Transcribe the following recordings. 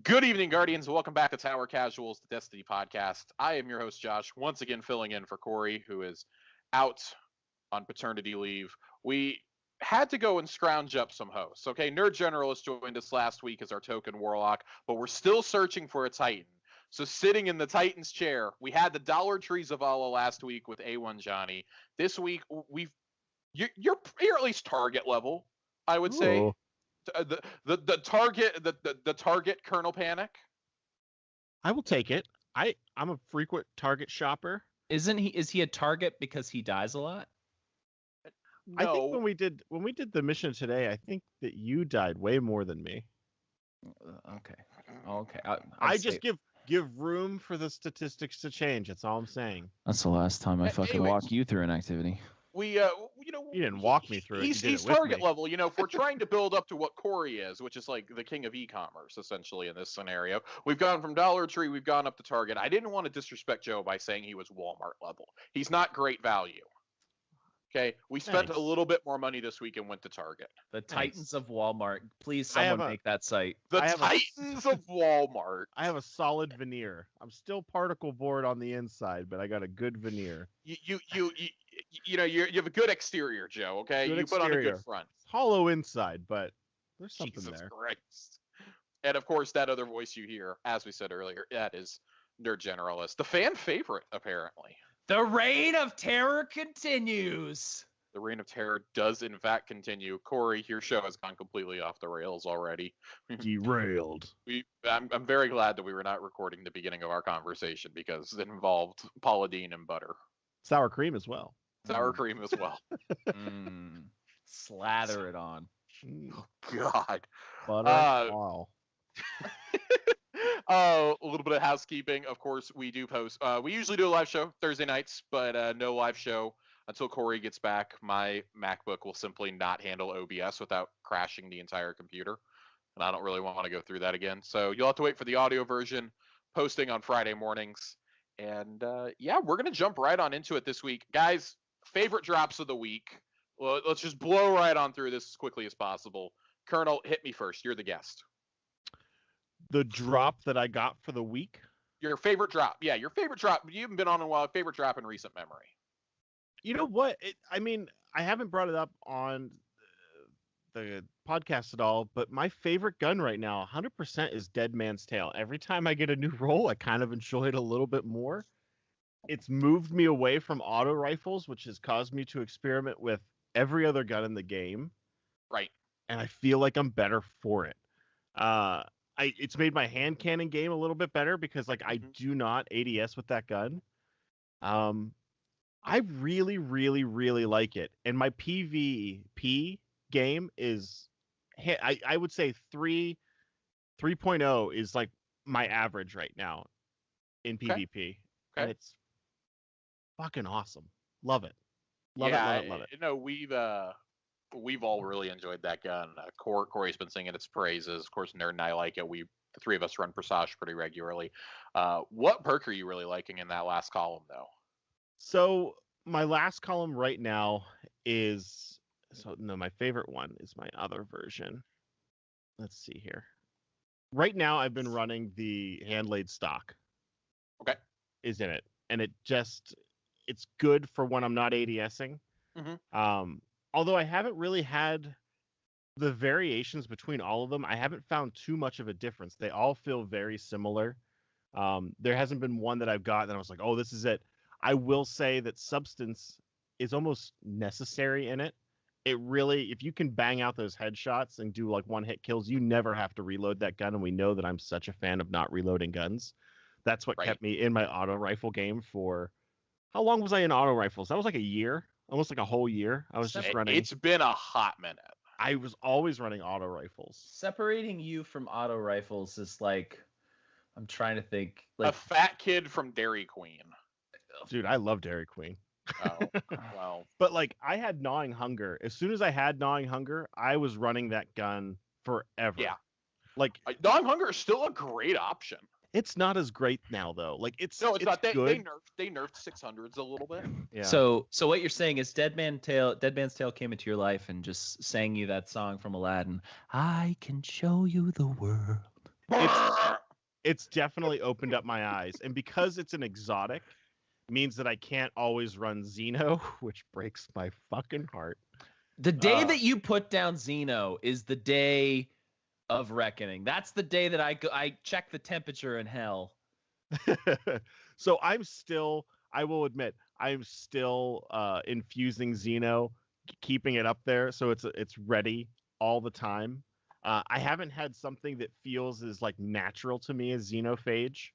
Good evening, Guardians. Welcome back to Tower Casuals, the Destiny podcast. I am your host, Josh, once again filling in for Corey, who is out on paternity leave. We had to go and scrounge up some hosts. Okay, NerdGeneralist joined us last week as our token warlock, but we're still searching for a Titan. So sitting in the Titan's chair, we had the Dollar Tree Zavala last week with A1 Johnny. This week, you're at least target level, I would say. The target Kernal Panic. I will take it. I'm a frequent target shopper. Is he a target because he dies a lot? No. I think when we did the mission today, I think that you died way more than me. Okay. I just give room for the statistics to change. That's all I'm saying. That's the last time I fucking walk you through an activity. You didn't walk me through it. He's target level. If we're trying to build up to what Corey is, which is like the king of e-commerce, essentially, in this scenario, we've gone from Dollar Tree, we've gone up to Target. I didn't want to disrespect Joe by saying he was Walmart level. He's not great value. Okay, we spent a little bit more money this week and went to Target. The Titans of Walmart. Please, someone make that site. The Titans of Walmart. I have a solid veneer. I'm still particle board on the inside, but I got a good veneer. You have a good exterior, Joe. Okay, you put on a good front. It's hollow inside, but there's something Jesus there. Christ. And of course, that other voice you hear, as we said earlier, that is NerdGeneralist, the fan favorite, apparently. The reign of terror continues. The reign of terror does, in fact, continue. Corey, your show has gone completely off the rails already. Derailed. I'm very glad that we were not recording the beginning of our conversation because it involved Paula Deen and butter. Sour cream as well. Sour cream as well. Slather it on. Oh, God. Butter. Wow. A little bit of housekeeping. Of course, we do post. We usually do a live show Thursday nights, but no live show until Corey gets back. My MacBook will simply not handle OBS without crashing the entire computer, and I don't really want to go through that again. So you'll have to wait for the audio version, posting on Friday mornings. And we're going to jump right on into it this week. Guys, favorite drops of the week. Well, let's just blow right on through this as quickly as possible. Kernal, hit me first. You're the guest. The drop that I got for the week? Your favorite drop. Yeah, your favorite drop. You haven't been on in a while. Favorite drop in recent memory. You know what? I haven't brought it up on the podcast at all, but my favorite gun right now, 100%, is Dead Man's Tale. Every time I get a new roll, I kind of enjoy it a little bit more. It's moved me away from auto rifles, which has caused me to experiment with every other gun in the game. Right. And I feel like I'm better for it. It's made my hand cannon game a little bit better because I do not ADS with that gun. I really, really, really like it. And my PvP game is, I would say 3.0 is like my average right now in PvP. Okay. And it's fucking awesome. Love it. Love it. No, we've all really enjoyed that gun. Corey's been singing its praises. Of course, Nerd and I like it. The three of us run Presage pretty regularly. What perk are you really liking in that last column, though? So my last column right now my favorite one is my other version. Let's see here. Right now, I've been running the hand-laid stock. Okay. Is in it. And it's good for when I'm not ADSing. Mm-hmm. Although I haven't really had the variations between all of them, I haven't found too much of a difference. They all feel very similar. There hasn't been one that I've got that I was like, oh, this is it. I will say that substance is almost necessary in it. It really, if you can bang out those headshots and do like one-hit kills, you never have to reload that gun, and we know that I'm such a fan of not reloading guns. That's what kept me in my auto rifle game for... How long was I in auto rifles? That was like a year. Almost like a whole year. I was just running. It's been a hot minute. I was always running auto rifles. Separating you from auto rifles is like, I'm trying to think. Like a fat kid from Dairy Queen. Dude, I love Dairy Queen. Oh, wow. But like, I had Gnawing Hunger. As soon as I had Gnawing Hunger, I was running that gun forever. Yeah. Like, Gnawing Hunger is still a great option. It's not as great now, though. Like, it's not. They good. They nerfed 600s a little bit. Yeah. So what you're saying is Dead Man's Tale came into your life and just sang you that song from Aladdin. I can show you the world. it's definitely opened up my eyes. And because it's an exotic, means that I can't always run Xeno, which breaks my fucking heart. The day that you put down Xeno is the day of reckoning. That's the day that I check the temperature in hell. So I will admit, I'm still infusing Xeno, keeping it up there so it's ready all the time. I haven't had something that feels as like natural to me as Xenophage.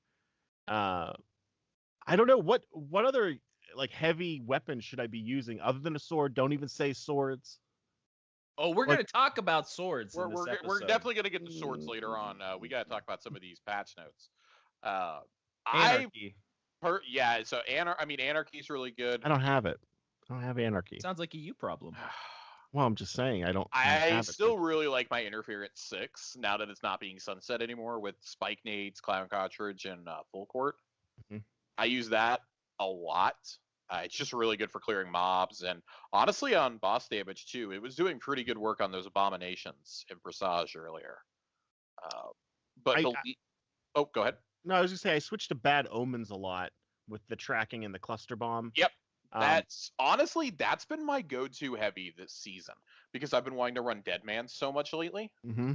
I don't know what other like heavy weapons should I be using other than a sword. Don't even say swords. Oh, we're gonna talk about swords. We're definitely gonna get to swords later on. We gotta talk about some of these patch notes. Anarchy. So Anarchy's really good. I don't have it. I don't have Anarchy. Sounds like a you problem. Well, I'm just saying I don't. I still really like my Interference 6 now that it's not being sunset anymore with Spike Nades, Clown Cartridge, and Full Court. Mm-hmm. I use that a lot. It's just really good for clearing mobs, and honestly on boss damage too. It was doing pretty good work on those abominations in Presage earlier. Go ahead. No, I was gonna say I switched to Bad Omens a lot with the tracking and the cluster bomb. Yep. That's been my go-to heavy this season because I've been wanting to run Deadman so much lately. Mm-hmm.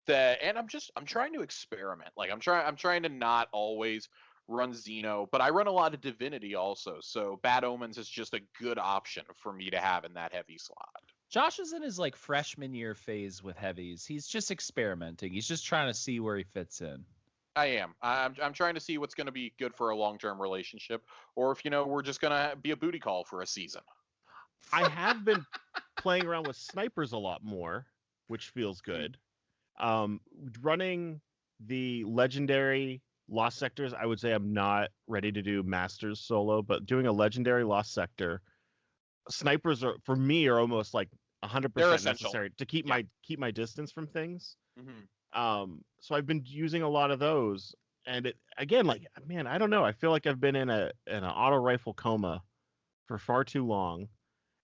And I'm trying to experiment. Like I'm trying to not always run Xeno, but I run a lot of Divinity also. So Bad Omens is just a good option for me to have in that heavy slot. Josh is in his like freshman year phase with heavies. He's just experimenting. He's just trying to see where he fits in. I am. I'm trying to see what's going to be good for a long-term relationship, or if we're just going to be a booty call for a season. I have been playing around with snipers a lot more, which feels good. Running the legendary Lost Sectors, I would say I'm not ready to do Masters solo, but doing a legendary Lost Sector, snipers are almost like 100% necessary to keep my distance from things. Mm-hmm. So I've been using a lot of those, and it again, like, man, I don't know. I feel like I've been in an auto rifle coma for far too long,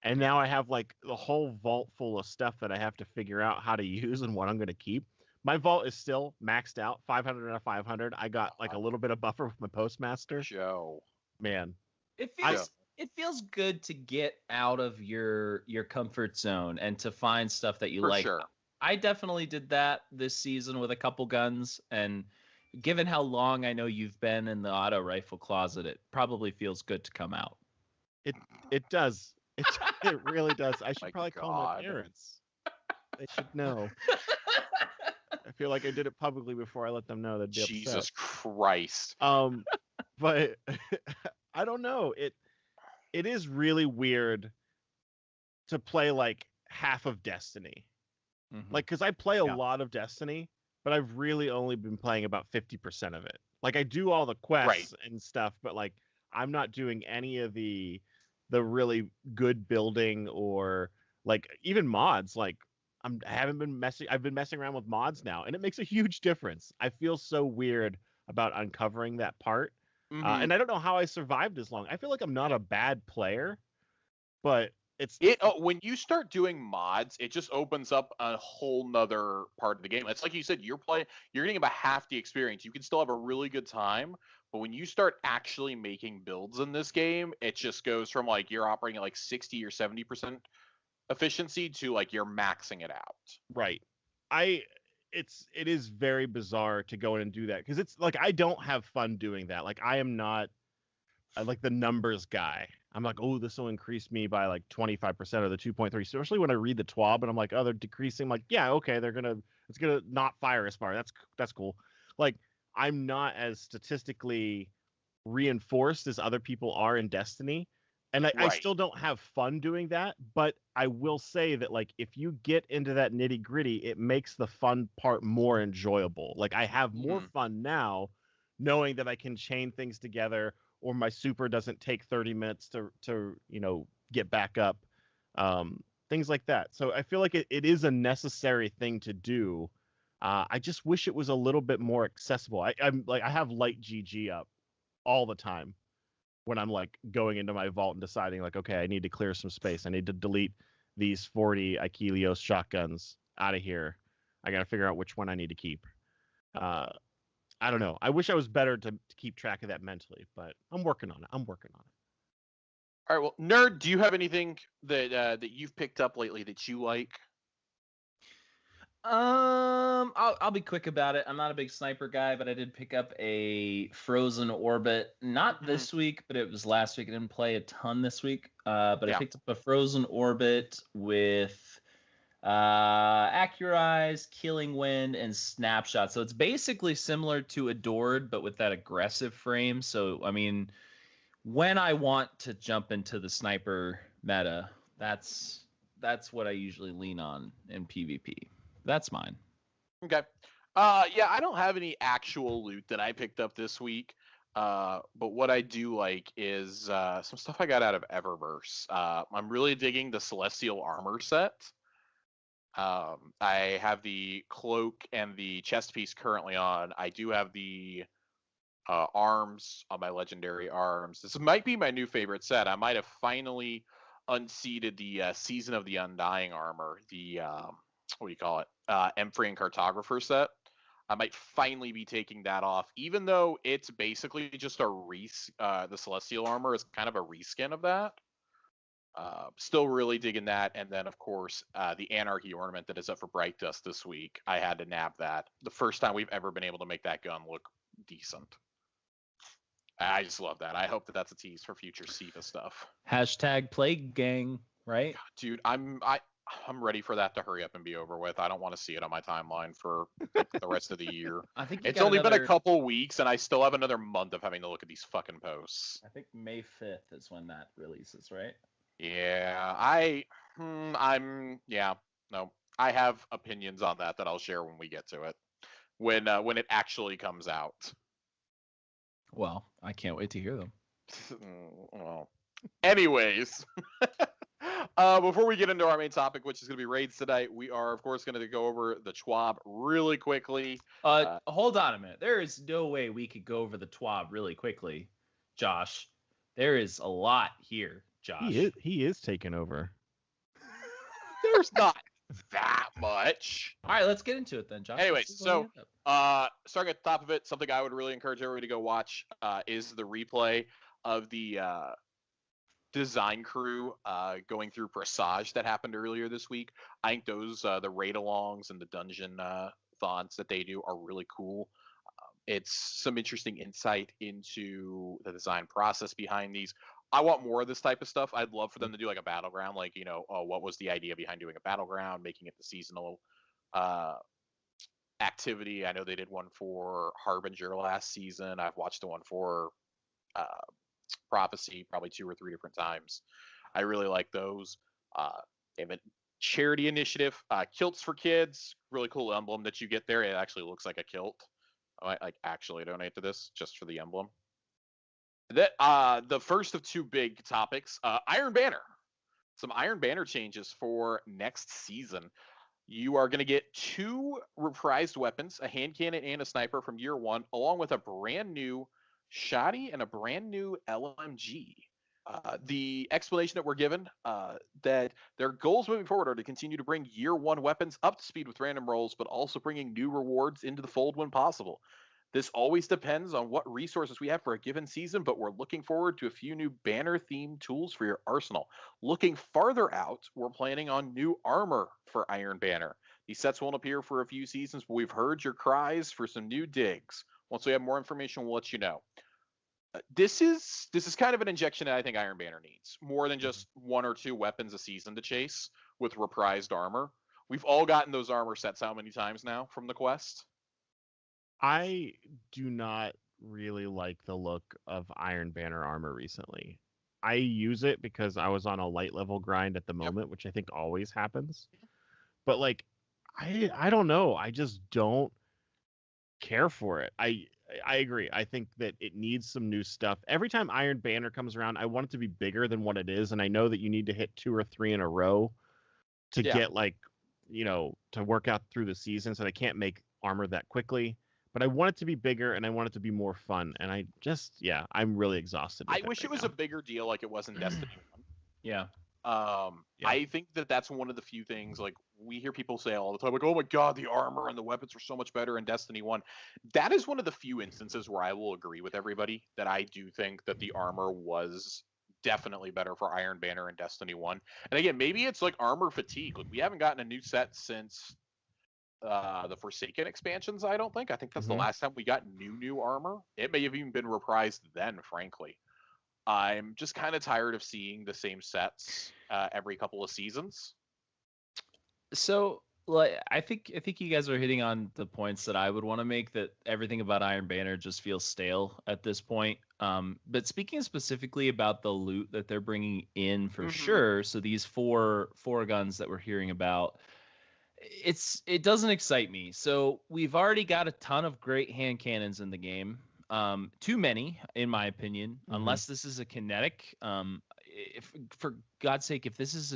and now I have like the whole vault full of stuff that I have to figure out how to use and what I'm going to keep. My vault is still maxed out, 500 out of 500. I got like a little bit of buffer with my postmaster. Joe, man, it feels good to get out of your comfort zone and to find stuff that you like. Sure. I definitely did that this season with a couple guns, and given how long I know you've been in the auto rifle closet, it probably feels good to come out. It does. It really does. I should probably call my parents. They should know. I feel like I did it publicly before I let them know. They'd be upset. Jesus Christ. But I don't know. It is really weird to play like half of Destiny. Mm-hmm. Like, because I play a lot of Destiny, but I've really only been playing about 50% of it. Like, I do all the quests and stuff, but like, I'm not doing any of the really good building or like even mods. Like, I've been messing around with mods now, and it makes a huge difference. I feel so weird about uncovering that part, and I don't know how I survived as long. I feel like I'm not a bad player, but when you start doing mods, it just opens up a whole nother part of the game. It's like you said, you're getting about half the experience. You can still have a really good time, but when you start actually making builds in this game, it just goes from like you're operating at like 60 or 70% efficiency to like you're maxing it out. Right. It is very bizarre to go in and do that because it's like I don't have fun doing that. Like I am not like the numbers guy. I'm like, oh, this will increase me by like 25% of the 2.3. Especially when I read the TWAB and I'm like, oh, they're decreasing. I'm like, yeah, okay, it's gonna not fire as far. That's cool. Like I'm not as statistically reinforced as other people are in Destiny. And I still don't have fun doing that, but I will say that like if you get into that nitty gritty, it makes the fun part more enjoyable. Like I have more fun now knowing that I can chain things together, or my super doesn't take 30 minutes to get back up, things like that. So I feel like it is a necessary thing to do. I just wish it was a little bit more accessible. I have light GG up all the time when I'm like going into my vault and deciding like, okay, I need to clear some space. I need to delete these 40 Achilleos shotguns out of here. I got to figure out which one I need to keep. I don't know. I wish I was better to keep track of that mentally, but I'm working on it. All right. Well, Nerd, do you have anything that that you've picked up lately that you like? I'll be quick about it. I'm not a big sniper guy, but I did pick up a Frozen Orbit. Not this week, but it was last week. I didn't play a ton this week. But I picked up a Frozen Orbit with Accurize, Killing Wind, and Snapshot. So it's basically similar to Adored, but with that aggressive frame. So I mean, when I want to jump into the sniper meta, that's what I usually lean on in PvP. That's mine. Okay. Yeah, I don't have any actual loot that I picked up this week. But what I do like is some stuff I got out of Eververse. I'm really digging the Celestial Armor set. I have the cloak and the chest piece currently on. I do have the arms on my legendary arms. This might be my new favorite set. I might have finally unseated the Season of the Undying armor, the what do you call it? Emfrey and Cartographer set. I might finally be taking that off, even though it's basically just the Celestial armor is kind of a reskin of that. Still really digging that, and then of course the Anarchy ornament that is up for Bright Dust this week. I had to nab that. The first time we've ever been able to make that gun look decent. I just love that. I hope that that's a tease for future SIVA stuff. Hashtag Plague Gang, right? God, dude, I'm ready for that to hurry up and be over with. I don't want to see it on my timeline for the rest of the year. I think it's only been a couple weeks, and I still have another month of having to look at these fucking posts. I think May 5th is when that releases, right? Yeah, I have opinions on that I'll share when we get to it, when it actually comes out. Well, I can't wait to hear them. Well, anyways, before we get into our main topic, which is going to be raids tonight, we are of course going to go over the TWAB really quickly. Hold on a minute. There is no way we could go over the TWAB really quickly, Josh. There is a lot here, Josh. He is taking over. There's not that much. All right, let's get into it then, Josh. Anyways, so starting at the top of it, something I would really encourage everybody to go watch is the replay of the design crew going through Presage that happened earlier this week. I think those the raid-alongs and the dungeon thons that they do are really cool. It's some interesting insight into the design process behind these. I want more of this type of stuff. I'd love for them to do like a battleground, like, what was the idea behind doing a battleground, making it the seasonal activity. I know they did one for Harbinger last season. I've watched the one for Prophecy probably 2 or 3 different times. I really like those. They have a charity initiative, Kilts for Kids, really cool emblem that you get there. It actually looks like a kilt. I might actually donate to this just for the emblem. The first of 2 big topics, Iron Banner. Some Iron Banner changes for next season. You are going to get 2 reprised weapons, a hand cannon and a sniper from year 1, along with a brand new Shoddy and a brand new LMG. The explanation that we're given, that their goals moving forward are to continue to bring year 1 weapons up to speed with random rolls, but also bringing new rewards into the fold when possible. This always depends on what resources we have for a given season, but we're looking forward to a few new banner-themed tools for your arsenal. Looking farther out, we're planning on new armor for Iron Banner. These sets won't appear for a few seasons, but we've heard your cries for some new digs. Once we have more information, we'll let you know. This is kind of an injection that I think Iron Banner needs, more than just 1 or 2 weapons a season to chase with reprised armor. We've all gotten those armor sets how many times now from the quest? I do not really like the look of Iron Banner armor recently. I use it because I was on a light level grind at the moment, which I think always happens. But like, I don't know. I just don't care for it. I agree. I think that it needs some new stuff. Every time Iron Banner comes around, I want it to be bigger than what it is. And I know that you need to hit 2 or 3 in a row to get to work out through the season. So they can't make armor that quickly. But I want it to be bigger and I want it to be more fun. And I'm really exhausted. I wish it was a bigger deal like it was in Destiny 1. Yeah. I think that's one of the few things, like, we hear people say all the time, like, oh my god, the armor and the weapons are so much better in Destiny 1. That is one of the few instances where I will agree with everybody that I do think that the armor was definitely better for Iron Banner in Destiny 1. And again, maybe it's like armor fatigue. Like, we haven't gotten a new set since the Forsaken expansions, I don't think. I think that's the last time we got new armor. It may have even been reprised then, frankly. I'm just kind of tired of seeing the same sets every couple of seasons. So, like, I think you guys are hitting on the points that I would want to make, that everything about Iron Banner just feels stale at this point. But speaking specifically about the loot that they're bringing in for sure, so these four guns that we're hearing about, it doesn't excite me. So we've already got a ton of great hand cannons in the game. Too many, in my opinion, unless this is a kinetic. If, for God's sake, if this is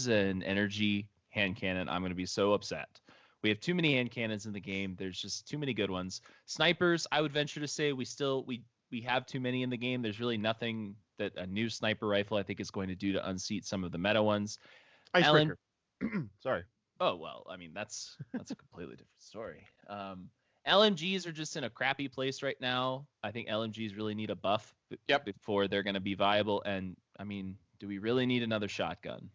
an energy hand cannon, I'm going to be so upset. We have too many hand cannons in the game. There's just too many good ones. Snipers, I would venture to say we have too many in the game. There's really nothing that a new sniper rifle I think is going to do to unseat some of the meta ones. Icebreaker. Sorry. Oh, well, I mean, that's a completely different story. LMGs are just in a crappy place right now. I think LMGs really need a buff before they're going to be viable. And, I mean, do we really need another shotgun?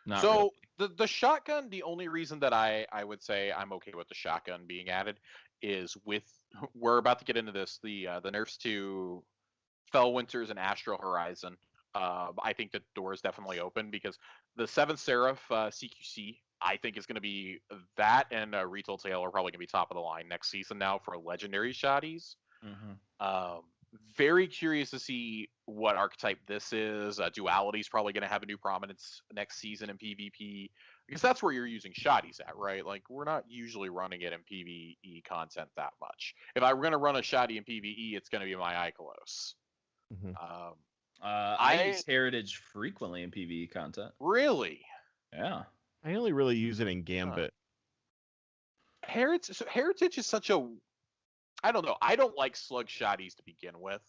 Not really. The shotgun, the only reason that I would say I'm okay with the shotgun being added is we're about to get into this, the nerfs to Felwinters and Astral Horizon. I think the door is definitely open because the 7th Seraph CQC, I think, is going to be that, and Retail Tail are probably going to be top of the line next season now for legendary shotties. Very curious to see what archetype this is. Duality is probably going to have a new prominence next season in PvP, because that's where you're using shotties at, right? Like, we're not usually running it in PvE content that much. If I were going to run a shotty in PvE, it's going to be my Ikelos. I use Heritage frequently in PvE content. Really? Yeah. I only really use it in Gambit. Heritage is such a... I don't know. I don't like slug shotties to begin with.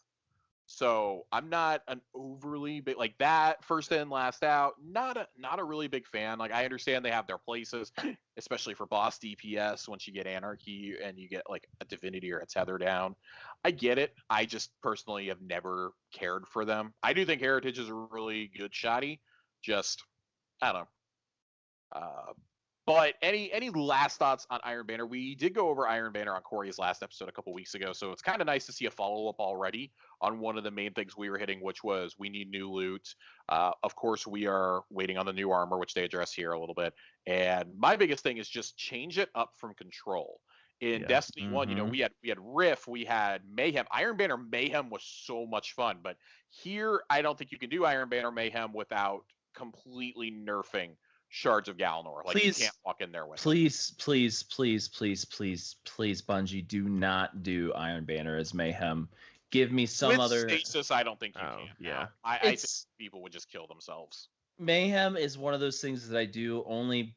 So I'm not an overly big... Like, that first in, last out, not a really big fan. Like, I understand they have their places, especially for boss DPS once you get Anarchy and you get, like, a Divinity or a Tether down. I get it. I just personally have never cared for them. I do think Heritage is a really good shotty. Just, I don't know. But any last thoughts on Iron Banner? We did go over Iron Banner on Corey's last episode a couple weeks ago, so it's kind of nice to see a follow-up already on one of the main things we were hitting, which was we need new loot. Of course, we are waiting on the new armor, which they address here a little bit. And my biggest thing is just change it up from Control. In Destiny 1, you know, we had Rift, we had Mayhem. Iron Banner Mayhem was so much fun, but here I don't think you can do Iron Banner Mayhem without completely nerfing Shards of Galanor. Like, you can't walk in there with please, Bungie, do not do Iron Banner as Mayhem. Give me some with other stasis. I don't think you can. Yeah, I think people would just kill themselves. Mayhem is one of those things that I do only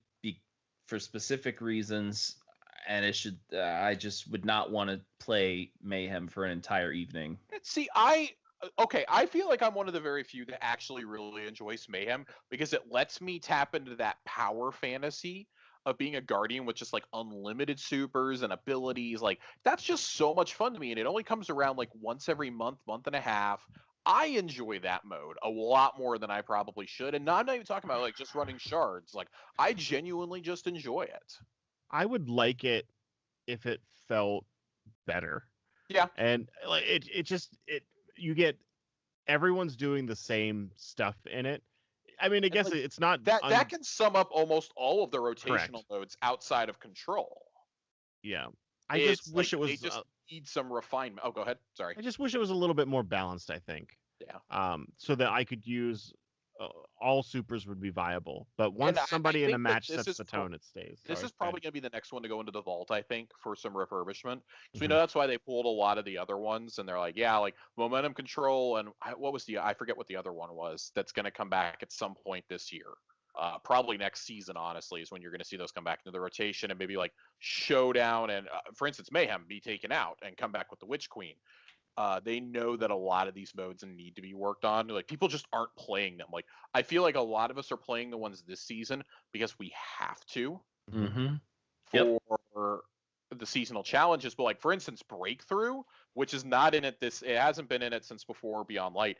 for specific reasons, and it should. I just would not want to play Mayhem for an entire evening. See, I feel like I'm one of the very few that actually really enjoys Mayhem, because it lets me tap into that power fantasy of being a Guardian with just, like, unlimited supers and abilities. Like, that's just so much fun to me, and it only comes around, like, once every month and a half. I enjoy that mode a lot more than I probably should, and I'm not even talking about, like, just running shards. Like, I genuinely just enjoy it. I would like it if it felt better. Yeah. And, like, you get everyone's doing the same stuff in it. I mean, I guess, like, it's not that can sum up almost all of the rotational modes outside of Control. Yeah, I just wish it was. They just need some refinement. Oh, go ahead. Sorry. I just wish it was a little bit more balanced, I think. Yeah. So that I could use all supers would be viable. But once somebody in a match sets the tone, it stays. This is probably going to be the next one to go into the vault, I think, for some refurbishment. So we know that's why they pulled a lot of the other ones, and they're like, yeah, like momentum control, and I forget what the other one was that's going to come back at some point this year. Probably next season, honestly, is when you're going to see those come back into the rotation, and maybe like Showdown and, for instance, Mayhem be taken out and come back with the Witch Queen. They know that a lot of these modes need to be worked on. Like people just aren't playing them. Like I feel like a lot of us are playing the ones this season because we have to for the seasonal challenges. But like for instance, Breakthrough, which is not in it it hasn't been in it since before Beyond Light.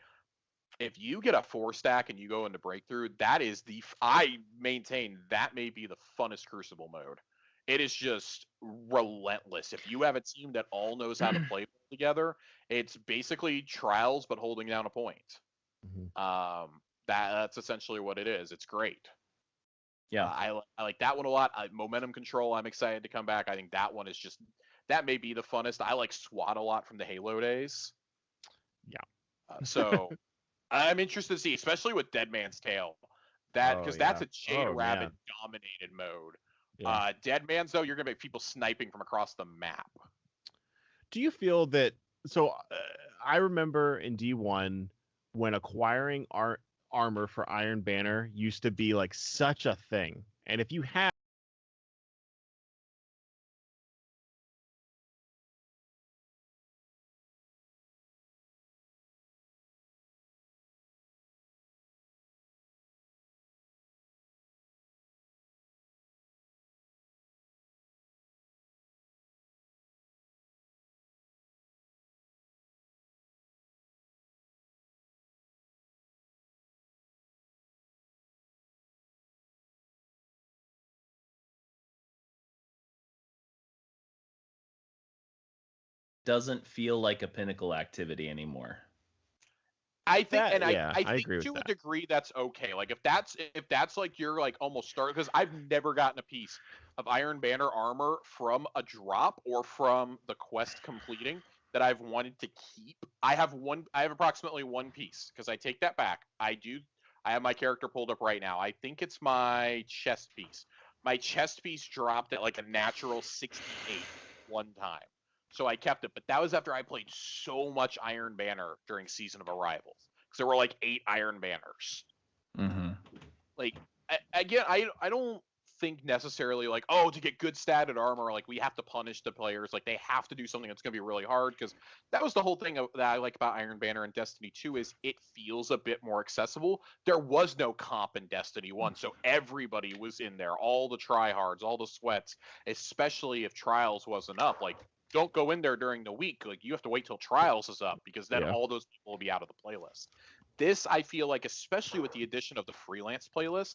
If you get a 4-stack and you go into Breakthrough, that is I maintain that may be the funnest Crucible mode. It is just relentless. If you have a team that all knows how to play together, it's basically Trials but holding down a point. That's essentially what it is. It's great. Yeah, I like that one a lot. Momentum Control, I'm excited to come back. I think that one is that may be the funnest. I like SWAT a lot from the Halo days. Yeah. So I'm interested to see, especially with Dead Man's Tale, because that's a Jade Rabbit dominated mode. Yeah. Dead Man's, though, you're gonna make people sniping from across the map. Do you feel that? So I remember in D1 when acquiring armor for Iron Banner used to be like such a thing, and if you had doesn't feel like a Pinnacle activity anymore. I think, I think to a degree that's okay. Like if that's like you're like almost starting, because I've never gotten a piece of Iron Banner armor from a drop or from the quest completing that I've wanted to keep. I have approximately one piece, because I take that back. I have my character pulled up right now. I think it's my chest piece. My chest piece dropped at like a natural 68 one time. So I kept it, but that was after I played so much Iron Banner during Season of Arrivals, because there were like 8 Iron Banners. Like again, I don't think necessarily like, oh, to get good statted armor, like we have to punish the players, like they have to do something that's gonna be really hard, because that was the whole thing that I like about Iron Banner and Destiny 2 is it feels a bit more accessible. There was no comp in Destiny 1, so everybody was in there, all the tryhards, all the sweats, especially if Trials wasn't up. Like, don't go in there during the week. Like, you have to wait till Trials is up, because then all those people will be out of the playlist. This, I feel like, especially with the addition of the freelance playlist,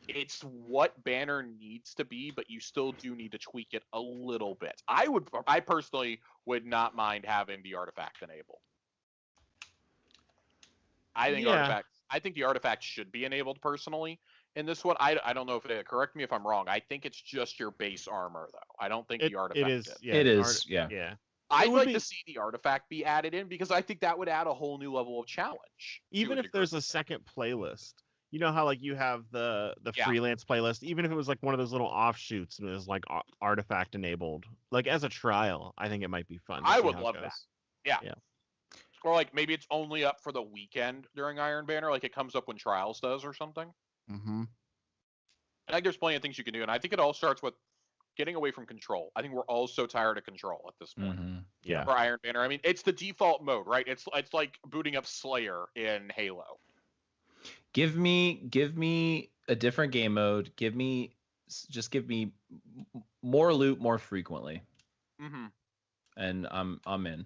it's what Banner needs to be, but you still do need to tweak it a little bit. I personally would not mind having the artifact enabled. I think the artifact should be enabled personally. In this one, I don't know if correct me if I'm wrong. I think it's just your base armor, though. I don't think the artifact is. It is. Yeah. I'd like to see the artifact be added in, because I think that would add a whole new level of challenge. Even if there's a second playlist, you know how like you have the freelance playlist. Even if it was like one of those little offshoots and it was like artifact enabled, like as a trial, I think it might be fun. I would love that. Yeah. Or like maybe it's only up for the weekend during Iron Banner, like it comes up when Trials does or something. I think there's plenty of things you can do, and I think it all starts with getting away from control. I think we're all so tired of control at this point. For Iron Banner, I mean, it's the default mode, right? It's like booting up Slayer in Halo. Give me a different game mode. Just give me more loot more frequently. And I'm in.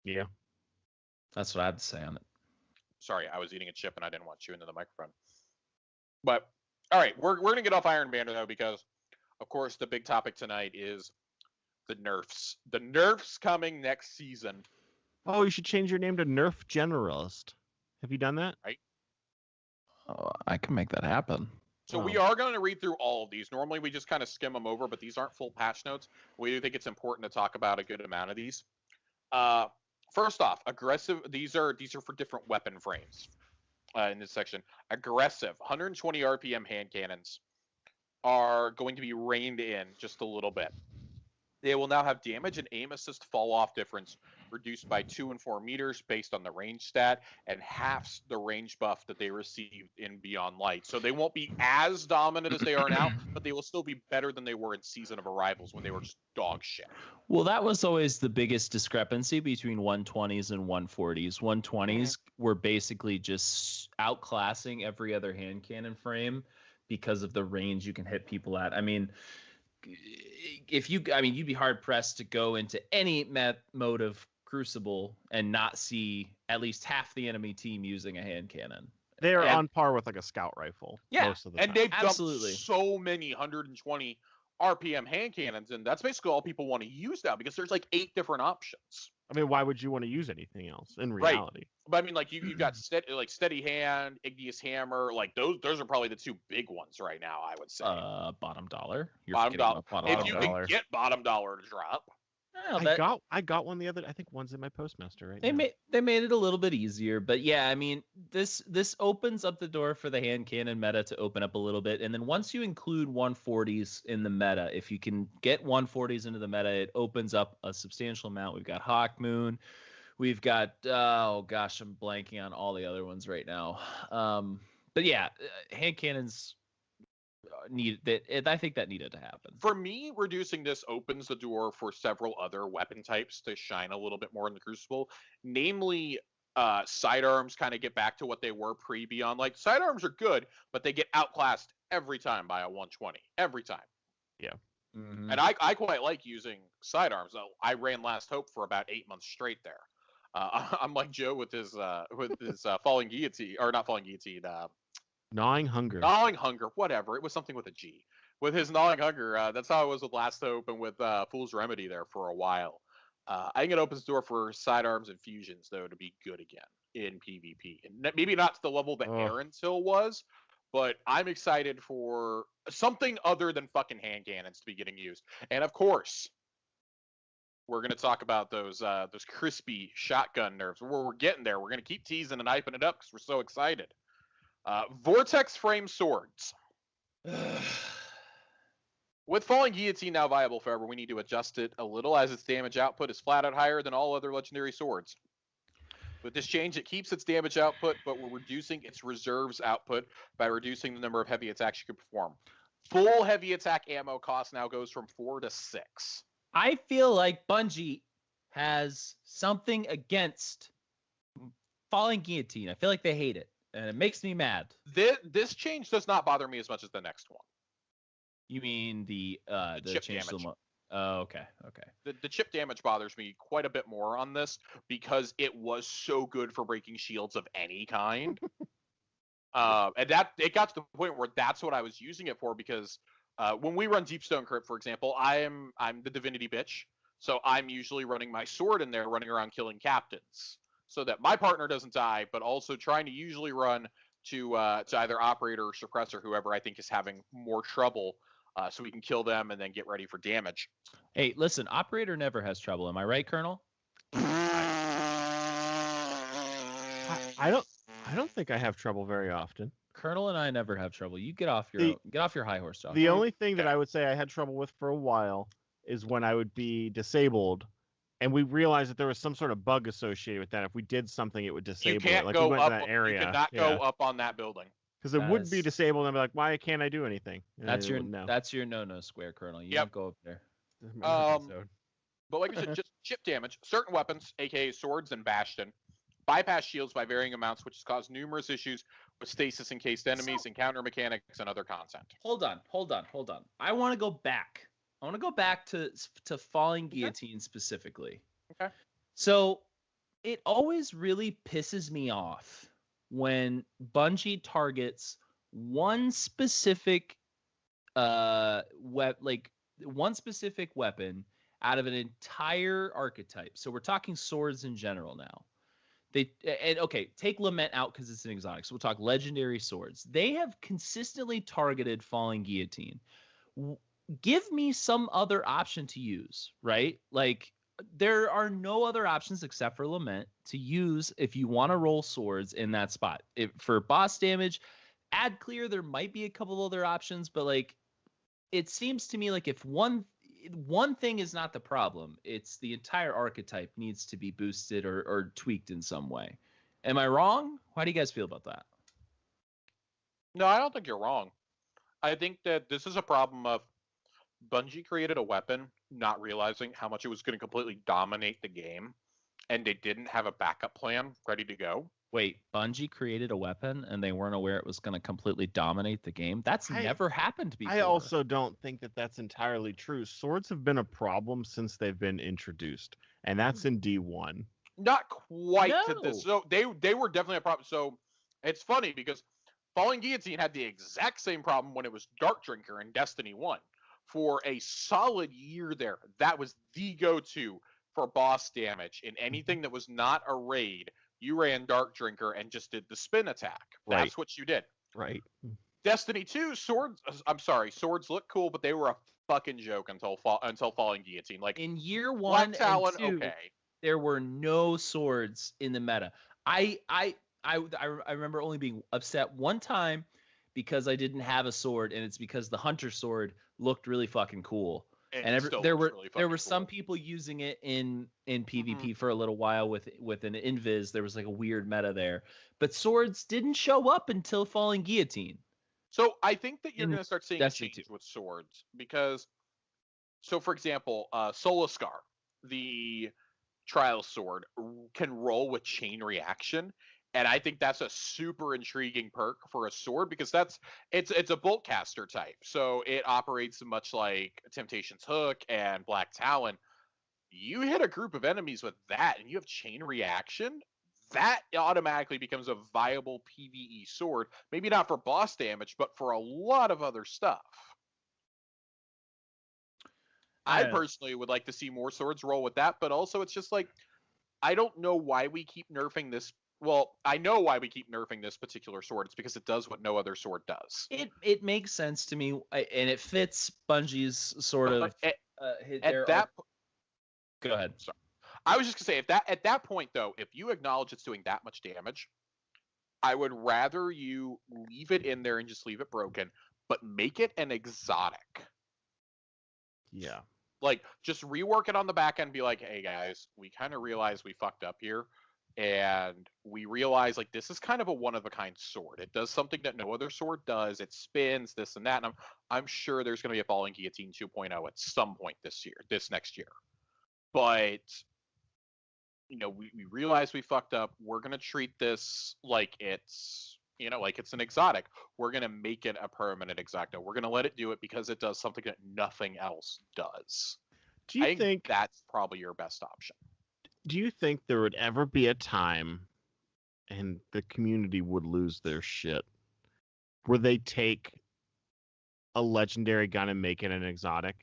Yeah. That's what I have to say on it. Sorry, I was eating a chip and I didn't want to chew into the microphone. But all right, we're gonna get off Iron Banner though, because of course the big topic tonight is the Nerfs. The Nerfs coming next season. Oh, you should change your name to NerdGeneralist. Have you done that? Right. Oh, I can make that happen. So we are going to read through all of these. Normally we just kind of skim them over, but these aren't full patch notes. We do think it's important to talk about a good amount of these. First off, aggressive. These are for different weapon frames. In this section, aggressive 120 RPM hand cannons are going to be reined in just a little bit. They will now have damage and aim assist fall off difference reduced by 2 and 4 meters based on the range stat, and halves the range buff that they received in Beyond Light. So they won't be as dominant as they are now, but they will still be better than they were in Season of Arrivals when they were just dog shit. Well, that was always the biggest discrepancy between 120s and 140s. 120s were basically just outclassing every other hand cannon frame because of the range you can hit people at. I mean, you'd be hard pressed to go into any mode of Crucible and not see at least half the enemy team using a hand cannon. They are on par with like a scout rifle. Yeah, most of the time. And they've dumped so many 120 RPM hand cannons, and that's basically all people want to use now because there's like 8 different options. I mean, why would you want to use anything else in reality? Right. But I mean, like you've got steady hand, igneous hammer, like those are probably the 2 big ones right now. I would say. Bottom dollar. Bottom dollar. If you can get bottom dollar to drop. I got one the other. I think one's in my postmaster right now. They made it a little bit easier, but yeah, I mean this opens up the door for the hand cannon meta to open up a little bit, and then once you include 140s in the meta, if you can get 140s into the meta, it opens up a substantial amount. We've got Hawk Moon, we've got I'm blanking on all the other ones right now. But yeah, hand cannons. I think that needed to happen. For me, reducing this opens the door for several other weapon types to shine a little bit more in the Crucible. Namely, sidearms kind of get back to what they were pre-Beyond. Like, sidearms are good, but they get outclassed every time by a 120. Every time. Yeah. Mm-hmm. And I quite like using sidearms. I ran Last Hope for about 8 months straight there. I'm like Joe with his falling guillotine, or not falling guillotine. Gnawing Hunger. Gnawing Hunger, whatever. It was something with a G. With his Gnawing Hunger, that's how it was with Last Hope and with Fool's Remedy there for a while. I think it opens the door for sidearms and fusions, though, to be good again in PvP. And maybe not to the level that Aaron's Hill was, but I'm excited for something other than fucking hand cannons to be getting used. And of course, we're going to talk about those crispy shotgun nerfs. We're getting there. We're going to keep teasing and hyping it up because we're so excited. Vortex frame swords. With Falling Guillotine now viable forever, we need to adjust it a little as its damage output is flat out higher than all other legendary swords. With this change, it keeps its damage output, but we're reducing its reserves output by reducing the number of heavy attacks you can perform. Full heavy attack ammo cost now goes from 4 to 6. I feel like Bungie has something against Falling Guillotine. I feel like they hate it. And it makes me mad. This change does not bother me as much as the next one. You mean the chip damage? Oh, okay. The chip damage bothers me quite a bit more on this because it was so good for breaking shields of any kind. And that it got to the point where that's what I was using it for because when we run Deepstone Crypt, for example, I'm the divinity bitch, so I'm usually running my sword in there, running around killing captains. So that my partner doesn't die, but also trying to usually run to either operator or suppressor, whoever I think is having more trouble, so we can kill them and then get ready for damage. Hey, listen, operator never has trouble. Am I right, Kernal? I don't think I have trouble very often. Kernal and I never have trouble. You get off your high horse, John. The only thing that I would say I had trouble with for a while is when I would be disabled. And we realized that there was some sort of bug associated with that. If we did something, it would disable it. Like go we went up, to that area. You cannot go up on that building. Because it would be disabled, and I'd be like, why can't I do anything? And that's your no square, Kernal. You don't go up there. But like I said, just chip damage. Certain weapons, aka swords and Bastion, bypass shields by varying amounts, which has caused numerous issues with stasis encased enemies, encounter mechanics, and other content. Hold on. I want to go back. to Falling Guillotine specifically. Okay. So it always really pisses me off when Bungie targets one specific one specific weapon out of an entire archetype. So we're talking swords in general now. Take Lament out because it's an exotic. So we'll talk legendary swords. They have consistently targeted Falling Guillotine. Give me some other option to use, right? Like, there are no other options except for Lament to use if you want to roll swords in that spot. For boss damage, add clear, there might be a couple other options, but like, it seems to me like if one thing is not the problem. It's the entire archetype needs to be boosted or tweaked in some way. Am I wrong? How do you guys feel about that? No, I don't think you're wrong. I think that this is a problem of Bungie created a weapon, not realizing how much it was going to completely dominate the game, and they didn't have a backup plan ready to go. Wait, Bungie created a weapon and they weren't aware it was going to completely dominate the game? That's never happened before. I also don't think that that's entirely true. Swords have been a problem since they've been introduced, and that's in D1. Not quite to this. So they were definitely a problem. So it's funny because Falling Guillotine had the exact same problem when it was Dark Drinker in Destiny 1. For a solid year there, that was the go-to for boss damage. In anything that was not a raid, you ran Dark Drinker and just did the spin attack. That's what you did. Right. Destiny 2, swords look cool, but they were a fucking joke until Falling Guillotine. Like in year 1 Black Talon, and 2, there were no swords in the meta. I remember only being upset one time because I didn't have a sword, and it's because the hunter sword looked really fucking cool. And there were some people using it in PvP for a little while with an invis. There was like a weird meta there, but swords didn't show up until Falling Guillotine. So I think that you're going to start seeing a change with swords because, so for example, Solascar, the trial sword, can roll with chain reaction. And I think that's a super intriguing perk for a sword because it's a bolt caster type. So it operates much like Temptation's Hook and Black Talon. You hit a group of enemies with that and you have chain reaction, that automatically becomes a viable PvE sword. Maybe not for boss damage, but for a lot of other stuff. I personally would like to see more swords roll with that, but also it's just like, I don't know why we keep nerfing this. Well, I know why we keep nerfing this particular sword. It's because it does what no other sword does. It makes sense to me, and it fits Bungie's sort of. Go ahead. Sorry. I was just gonna say at that point though, if you acknowledge it's doing that much damage, I would rather you leave it in there and just leave it broken, but make it an exotic. Yeah. Like just rework it on the back end and be like, hey guys, we kind of realized we fucked up here. And we realize like this is kind of a one-of-a-kind sword. It does something that no other sword does. It spins this and that. And I'm sure there's going to be a Falling Guillotine 2.0 at some point this next year. But we realize we fucked up. We're going to treat this like it's like it's an exotic. We're going to make it a permanent exacto. We're going to let it do it because it does something that nothing else does. Do you think that's probably your best option? Do you think there would ever be a time, and the community would lose their shit, where they take a legendary gun and make it an exotic?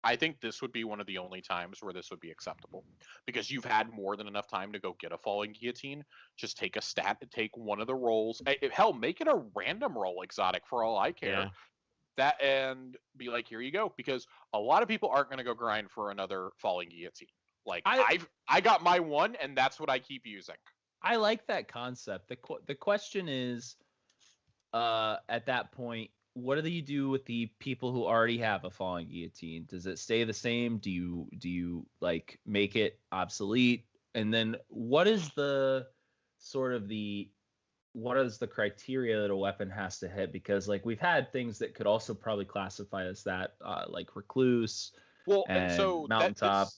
I think this would be one of the only times where this would be acceptable. Because you've had more than enough time to go get a Falling Guillotine. Just take a stat and take one of the rolls. Hell, make it a random roll exotic for all I care. Yeah. That and be like, here you go. Because a lot of people aren't going to go grind for another Falling Guillotine. Like I got my one, and that's what I keep using. I like that concept. The question is, at that point, what do you do with the people who already have a Falling Guillotine? Does it stay the same? Do you like make it obsolete? And then what is the criteria that a weapon has to hit? Because like we've had things that could also probably classify as that, like Recluse. Well, and so Mountaintop.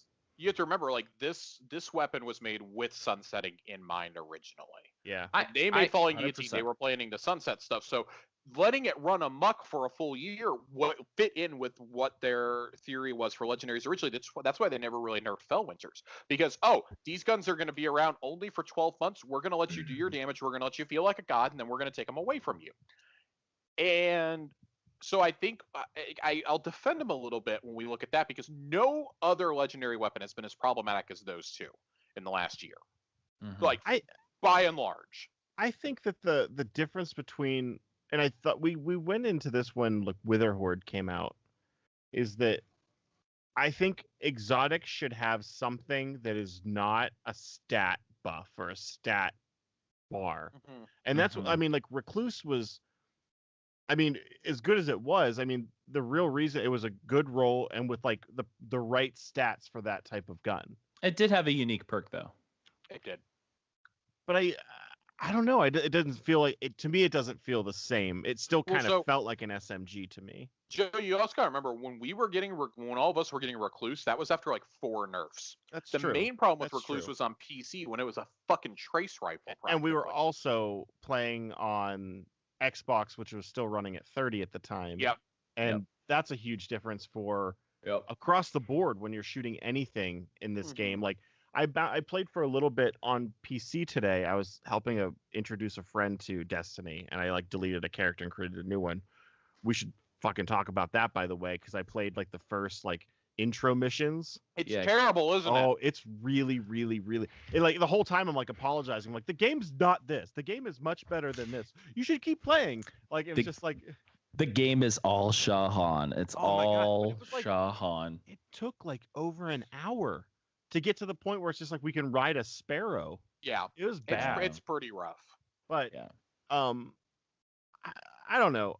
You have to remember, like this weapon was made with sunsetting in mind originally. Yeah, they made Falling Guillotine. They were planning the sunset stuff, so letting it run amok for a full year fit in with what their theory was for legendaries originally. That's why they never really nerfed Felwinters, because these guns are going to be around only for 12 months. We're going to let you do your damage. We're going to let you feel like a god, and then we're going to take them away from you. And so I think I'll defend them a little bit when we look at that, because no other legendary weapon has been as problematic as those two in the last year. Mm-hmm. Like, by and large. I think that the difference between, and I thought we went into this when like Witherhoard came out, is that I think exotic should have something that is not a stat buff or a stat bar. Mm-hmm. And that's what I mean, like Recluse was, I mean, as good as it was, I mean, the real reason, it was a good roll and with like the right stats for that type of gun. It did have a unique perk though. It did. But I don't know. It doesn't feel like it to me. It doesn't feel the same. It still kind of felt like an SMG to me. Joe, you also gotta remember when all of us were getting Recluse, that was after like 4 nerfs. That's the true. main problem with That's Recluse true. was on PC when it was a fucking trace rifle. And we were also playing on Xbox, which was still running at 30 at the time. Yep. And that's a huge difference for across the board when you're shooting anything in this game. Like I played for a little bit on PC today. I was helping introduce a friend to Destiny, and I like deleted a character and created a new one. We should fucking talk about that, by the way, because I played like the first like intro missions. It's terrible, isn't it? Oh, it's really, really, really. Like the whole time I'm like apologizing. I'm like, the game's not this. The game is much better than this. You should keep playing. Like it was just like the game is all Shahan. It's all like, Shahan. It took like over an hour to get to the point where it's just like we can ride a sparrow. Yeah, it was bad. It's pretty rough. But I don't know.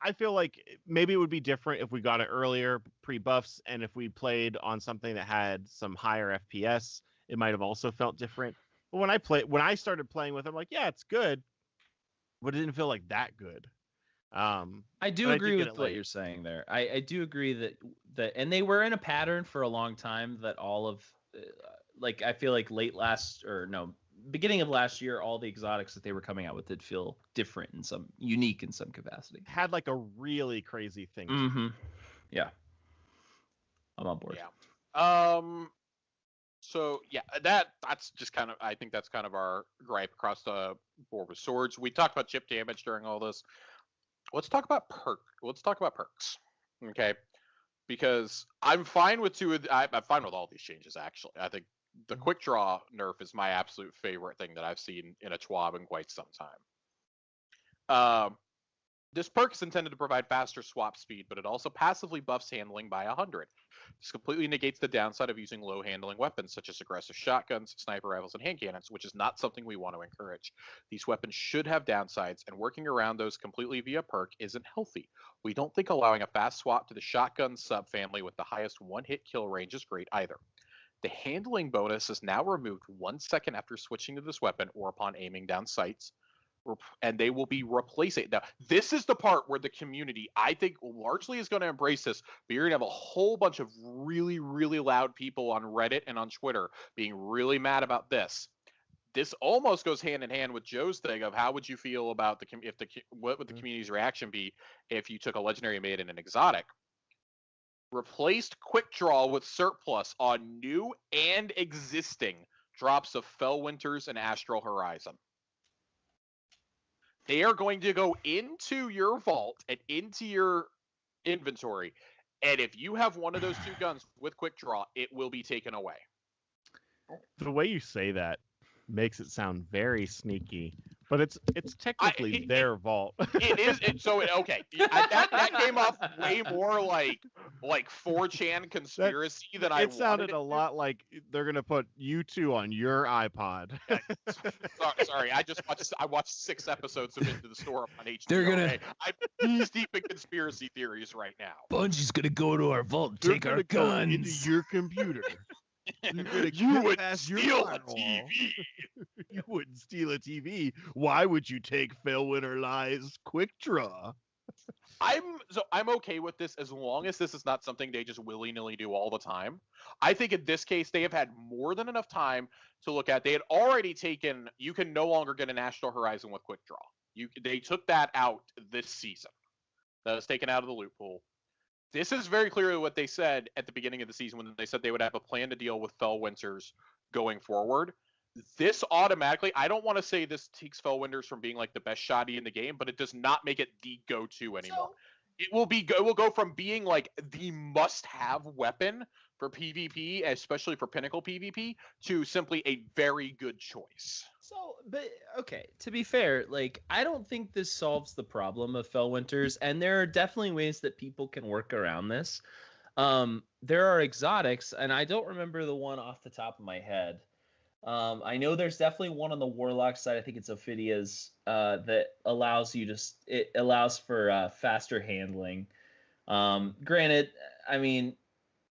I feel like maybe it would be different if we got it earlier, pre-buffs, and if we played on something that had some higher FPS, it might have also felt different. But when I started playing with it, I'm like, yeah, it's good, but it didn't feel like that good. I do agree with what you're saying there. I do agree that and they were in a pattern for a long time that all of like I feel like beginning of last year, all the exotics that they were coming out with did feel different and unique in some capacity. Had like a really crazy thing. Yeah. I'm on board. Yeah. So yeah, that's just kind of, I think that's kind of our gripe across the board with swords. We talked about chip damage during all this. Let's talk about perks. Okay. Because I'm fine with I'm fine with all these changes, actually. I think the quick draw nerf is my absolute favorite thing that I've seen in a TWAB in quite some time. This perk is intended to provide faster swap speed, but it also passively buffs handling by 100. This completely negates the downside of using low handling weapons such as aggressive shotguns, sniper rifles, and hand cannons, which is not something we want to encourage. These weapons should have downsides, and working around those completely via perk isn't healthy. We don't think allowing a fast swap to the shotgun subfamily with the highest one-hit kill range is great either. The handling bonus is now removed 1 second after switching to this weapon or upon aiming down sights, and they will be replacing. Now, this is the part where the community, I think, largely is going to embrace this, but you're going to have a whole bunch of really, really loud people on Reddit and on Twitter being really mad about this. This almost goes hand in hand with Joe's thing of how would you feel about what would the community's reaction be if you took a legendary made in an exotic? Replaced quick draw with surplus on new and existing drops of Felwinters and Astral Horizon. They are going to go into your vault and into your inventory, and if you have one of those two guns with quick draw, it will be taken away. The way you say that makes it sound very sneaky. But it's technically their vault. It is. Okay. That came off way more like 4chan conspiracy than I wanted. It sounded a lot like they're gonna put you two on your iPod. Sorry, I watched 6 episodes of Into the Store on HBO. I'm knees deep in conspiracy theories right now. Bungie's gonna go to our vault and take our guns into your computer. You would steal a TV. You wouldn't steal a TV. Why would you take Felwinter Lie's quick draw? I'm okay with this as long as this is not something they just willy-nilly do all the time. I think in this case they have had more than enough time to look at. They had already taken. You can no longer get a National Horizon with quick draw. They took that out this season. That was taken out of the loot pool. This is very clearly what they said at the beginning of the season when they said they would have a plan to deal with Felwinters going forward. This automatically, I don't want to say this takes Felwinters from being like the best shotty in the game, but it does not make it the go-to anymore. It will go from being like the must-have weapon for PvP, especially for Pinnacle PvP, to simply a very good choice. So, but okay, to be fair, like I don't think this solves the problem of Felwinters, and there are definitely ways that people can work around this. There are exotics, and I don't remember the one off the top of my head. I know there's definitely one on the Warlock side. I think it's Ophidia's that allows for faster handling. Granted, I mean,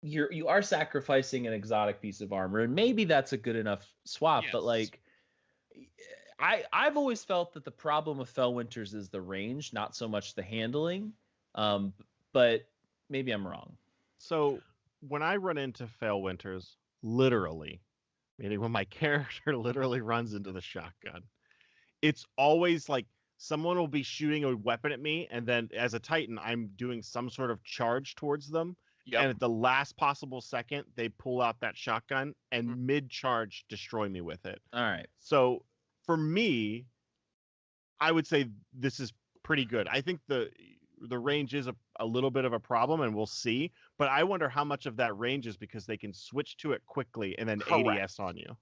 you are sacrificing an exotic piece of armor, and maybe that's a good enough swap. Yes. But like, I've always felt that the problem with Felwinters is the range, not so much the handling. But maybe I'm wrong. So when I run into Felwinters, literally, meaning when my character literally runs into the shotgun, it's always like someone will be shooting a weapon at me, and then as a Titan, I'm doing some sort of charge towards them. Yep. And at the last possible second, they pull out that shotgun and mid-charge destroy me with it. All right. So for me, I would say this is pretty good. I think the range is a little bit of a problem, and we'll see. But I wonder how much of that range is because they can switch to it quickly and then Correct. ADS on you.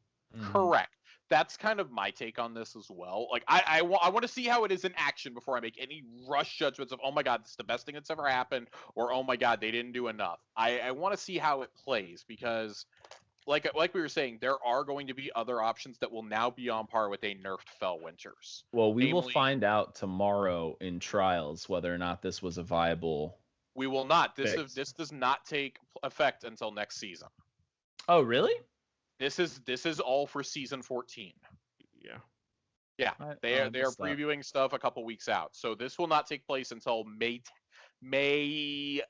Correct. That's kind of my take on this as well. Like, I want to see how it is in action before I make any rush judgments of, oh my god, this is the best thing that's ever happened, or oh my god, they didn't do enough. I want to see how it plays because, like we were saying, there are going to be other options that will now be on par with a nerfed Felwinters. Well, we will find out tomorrow in trials whether or not this was a viable. We will not. Fix. This does not take effect until next season. Oh, really? This is all for season 14. Yeah. Yeah, they are previewing stuff a couple weeks out. So this will not take place until May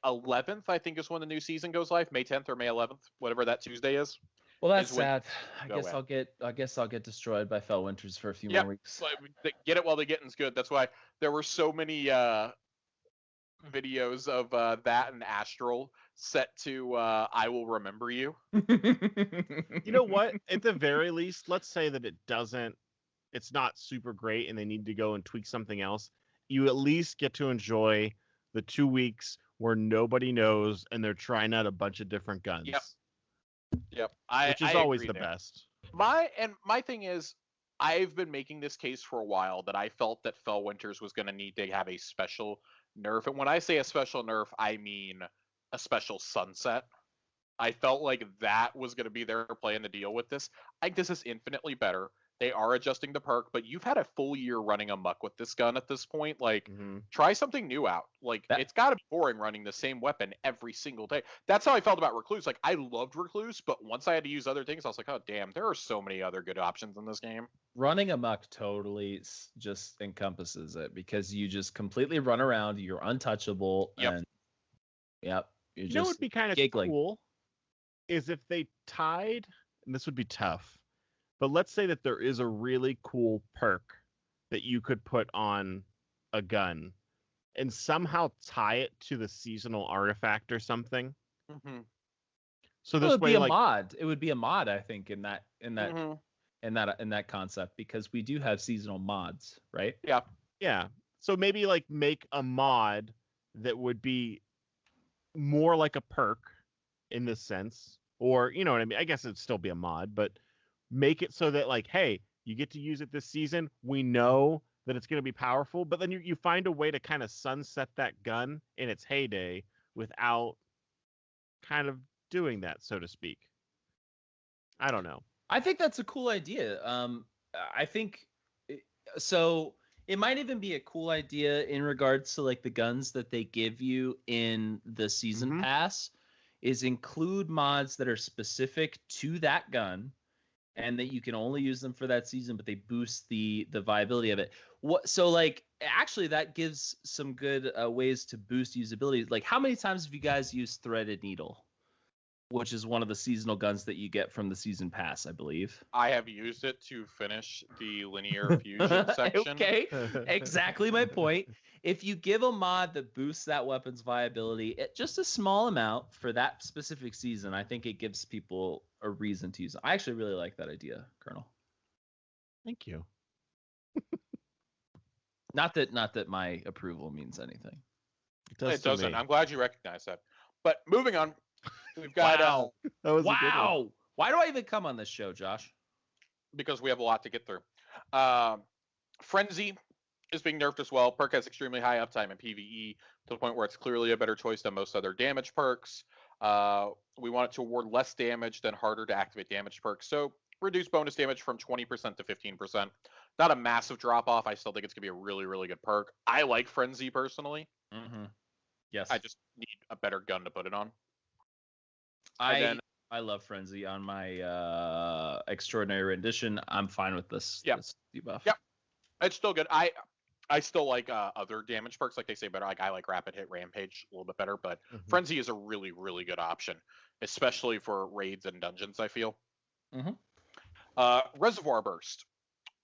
11th, I think is when the new season goes live. May 10th or May 11th, whatever that Tuesday is. Well, that's sad. I guess I'll get destroyed by Felwinters for a few more weeks. Get it while the getting's good. That's why there were so many videos of that and Astral set to I Will Remember You. You know what? At the very least, let's say that it's not super great and they need to go and tweak something else. You at least get to enjoy the 2 weeks where nobody knows and they're trying out a bunch of different guns. Yep. Which is always the best. My thing is, I've been making this case for a while that I felt that Felwinters was going to need to have a special nerf. And when I say a special nerf, I mean a special sunset. I felt like that was going to be their plan to deal with this. I think this is infinitely better. They are adjusting the perk, but you've had a full year running amok with this gun at this point. Like, try something new out. Like, it's got to be boring running the same weapon every single day. That's how I felt about Recluse. Like, I loved Recluse, but once I had to use other things, I was like, oh, damn, there are so many other good options in this game. Running amok totally just encompasses it because you just completely run around. You're untouchable. Yep. And, you know what would be kind of cool is if they tied, and this would be tough, but let's say that there is a really cool perk that you could put on a gun and somehow tie it to the seasonal artifact or something. So this way, like, mod. It would be a mod, I think, in that concept because we do have seasonal mods, right? Yeah. So maybe like make a mod that would be more like a perk in this sense, or you know what I mean? I guess it'd still be a mod, but make it so that like, hey, you get to use it this season. We know that it's going to be powerful, but then you find a way to kind of sunset that gun in its heyday without kind of doing that, so to speak. I don't know. I think that's a cool idea. I think so. It might even be a cool idea in regards to like the guns that they give you in the season pass is include mods that are specific to that gun and that you can only use them for that season, but they boost the viability of it. So like actually that gives some good ways to boost usability. Like how many times have you guys used Threaded Needle? Which is one of the seasonal guns that you get from the season pass, I believe. I have used it to finish the linear fusion section. Okay, exactly my point. If you give a mod that boosts that weapon's viability, just a small amount for that specific season, I think it gives people a reason to use it. I actually really like that idea, Kernal. Thank you. Not that my approval means anything. It doesn't. I'm glad you recognize that. But moving on. We've got wow. Why do I even come on this show, Josh? Because we have a lot to get through. Frenzy is being nerfed as well. Perk has extremely high uptime in PvE to the point where it's clearly a better choice than most other damage perks. We want it to award less damage than harder to activate damage perks. So reduce bonus damage from 20% to 15%. Not a massive drop off. I still think it's going to be a really, really good perk. I like Frenzy personally. Yes. I just need a better gun to put it on. I love Frenzy on my Extraordinary Rendition. I'm fine with this, this debuff. Yep. It's still good. I still like other damage perks, like they say better. Like I like Rapid Hit Rampage a little bit better, but Frenzy is a really, really good option, especially for raids and dungeons, I feel. Reservoir Burst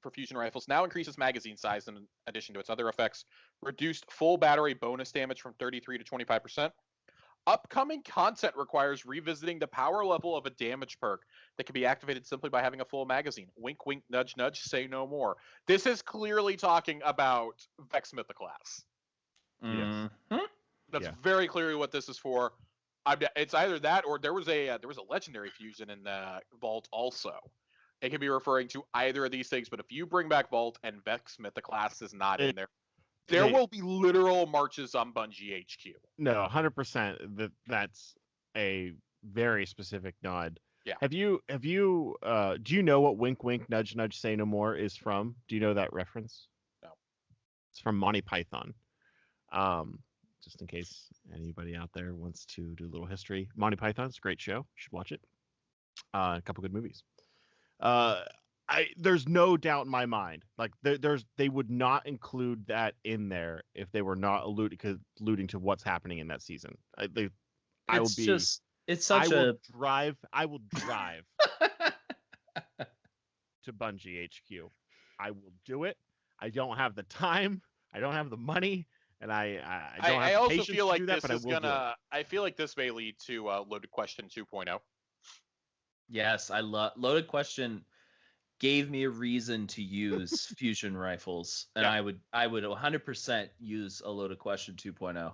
for fusion rifles now increases magazine size in addition to its other effects. Reduced full battery bonus damage from 33 to 25%. Upcoming content requires revisiting the power level of a damage perk that can be activated simply by having a full magazine. Wink, wink, nudge, nudge, say no more. This is clearly talking about Vex Mythoclast. Yes. That's very clearly what this is for. It's either that or there was a legendary fusion in the Vault also. It could be referring to either of these things, but if you bring back Vault and Vex Mythoclast is not in there, there will be literal marches on Bungie HQ. No, 100%. That's a very specific nod. Yeah. Do you know what Wink Wink Nudge Nudge Say No More is from? Do you know that reference? No. It's from Monty Python. Just in case anybody out there wants to do a little history. Monty Python's a great show. You should watch it. A couple good movies. There's no doubt in my mind. Like they would not include that in there if they were not alluding to what's happening in that season. I will drive to Bungie HQ. I will do it. I don't have the time. I don't have the money, and I don't have also patience feel like to do that. This but is I will do it. I feel like this may lead to Loaded Question 2.0. Yes, I love Loaded Question. Gave me a reason to use fusion rifles, and I would 100% use a Loaded Question 2.0.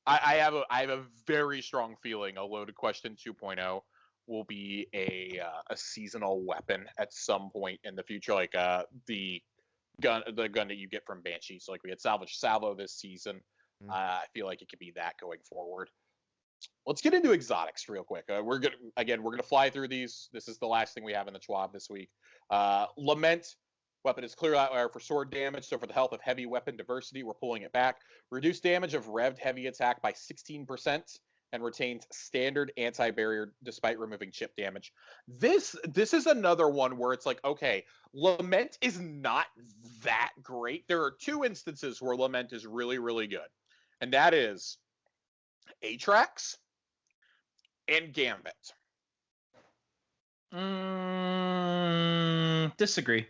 I have a very strong feeling a Loaded Question 2.0 will be a seasonal weapon at some point in the future, like the gun that you get from Banshee. So like we had Salvage Salvo this season. I feel like it could be that going forward. Let's get into exotics real quick. We're gonna fly through these. This is the last thing we have in the Schwab this week. Lament weapon is clear out for sword damage. So for the health of heavy weapon diversity, we're pulling it back. Reduce damage of revved heavy attack by 16% and retains standard anti-barrier despite removing chip damage. This is another one where it's like, okay, Lament is not that great. There are two instances where Lament is really, really good, and that is Atrax and Gambit. Disagree.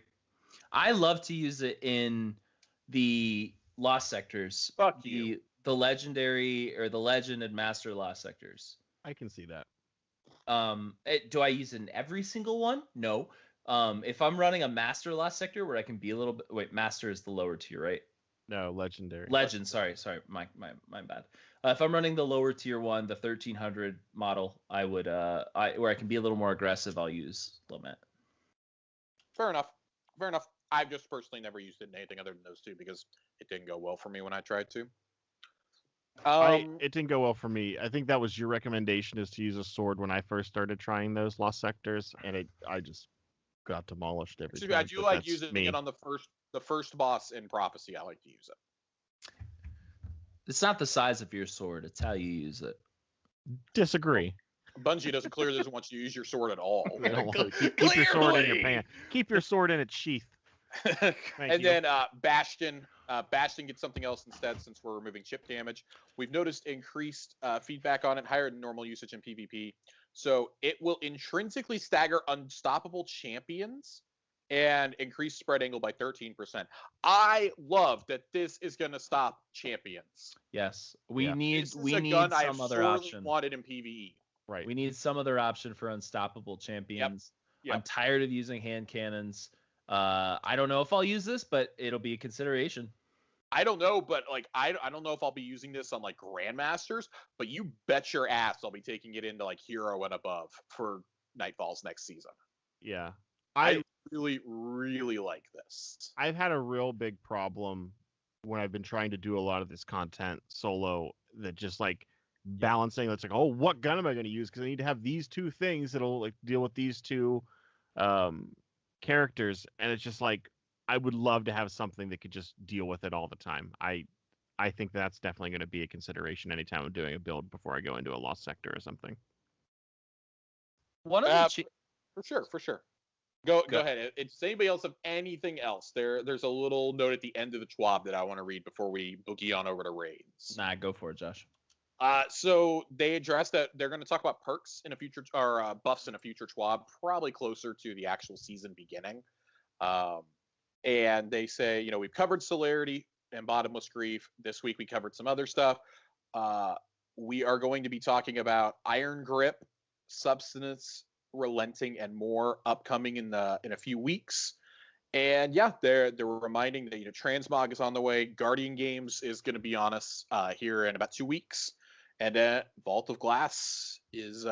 I love to use it in the Lost Sectors. Fuck you. The Legendary or the Legend and Master Lost Sectors. I can see that. Do I use it in every single one? No. If I'm running a Master Lost Sector where I can be a little bit... Wait, Master is the lower tier, right? No, Legendary. Legend, sorry. My bad. If I'm running the lower tier one, the 1300 model, I would where I can be a little more aggressive, I'll use Lament. Fair enough. I've just personally never used it in anything other than those two because it didn't go well for me when I tried to. It didn't go well for me. I think that was your recommendation, is to use a sword when I first started trying those Lost Sectors, and I just got demolished every time. I do like using it on the first boss in Prophecy. I like to use it. It's not the size of your sword; it's how you use it. Disagree. Bungie doesn't want you to use your sword at all. Keep your sword in your pants. Keep your sword in its sheath. Then Bastion. Bastion gets something else instead since we're removing chip damage. We've noticed increased feedback on it, higher than normal usage in PvP. So it will intrinsically stagger unstoppable champions and increase spread angle by 13%. I love that this is going to stop champions. Yes, we need some other option. Wanted in PvE. Right. We need some other option for unstoppable champions. Yep. I'm tired of using hand cannons. I don't know if I'll use this, but it'll be a consideration. I don't know, but like I don't know if I'll be using this on like Grandmasters, but you bet your ass I'll be taking it into like Hero and above for Nightfalls next season. Yeah. I really, really like this. I've had a real big problem when I've been trying to do a lot of this content solo, that just like balancing. It's like, oh, what gun am I going to use? Because I need to have these two things that'll like deal with these two characters, and it's just like I would love to have something that could just deal with it all the time. I I think that's definitely going to be a consideration anytime I'm doing a build before I go into a lost sector or something. One of the for sure. Go ahead. Does anybody else have anything else? There's a little note at the end of the TWAB that I want to read before we boogie on over to raids. Nah, go for it, Josh. So they addressed that they're going to talk about perks in a future or buffs in a future TWAB, probably closer to the actual season beginning. And they say, we've covered Celerity and Bottomless Grief. This week we covered some other stuff. We are going to be talking about Iron Grip, Substance, Relenting, and more upcoming in a few weeks. And yeah, they're reminding that Transmog is on the way. Guardian Games is going to be on us here in about 2 weeks, and Vault of Glass is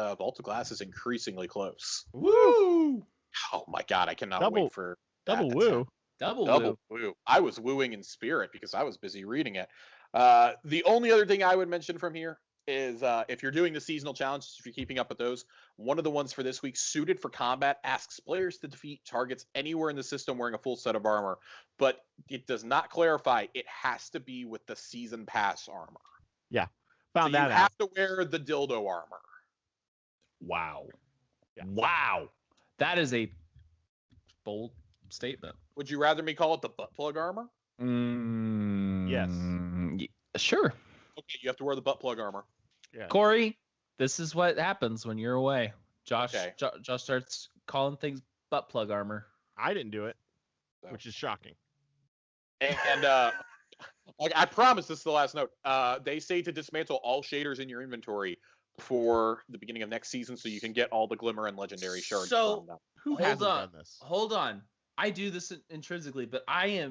increasingly close. Woo! Oh my god, I cannot wait for double woo. Double woo. I was wooing in spirit because I was busy reading it. The only other thing I would mention from here is if you're doing the seasonal challenges, if you're keeping up with those, one of the ones for this week, Suited for Combat, asks players to defeat targets anywhere in the system wearing a full set of armor, but it does not clarify it has to be with the season pass armor. Yeah, found that out. You have to wear the dildo armor. Wow. Yeah. Wow. That is a bold statement. Would you rather me call it the butt plug armor? Yes. Sure. Okay, you have to wear the butt plug armor. Yeah. Corey, this is what happens when you're away. Josh starts calling things butt plug armor. I didn't do it, which is shocking. And I promise this is the last note. They say to dismantle all shaders in your inventory before the beginning of next season so you can get all the Glimmer and Legendary shards from them. Who hasn't done this? Hold on. I do this intrinsically, but I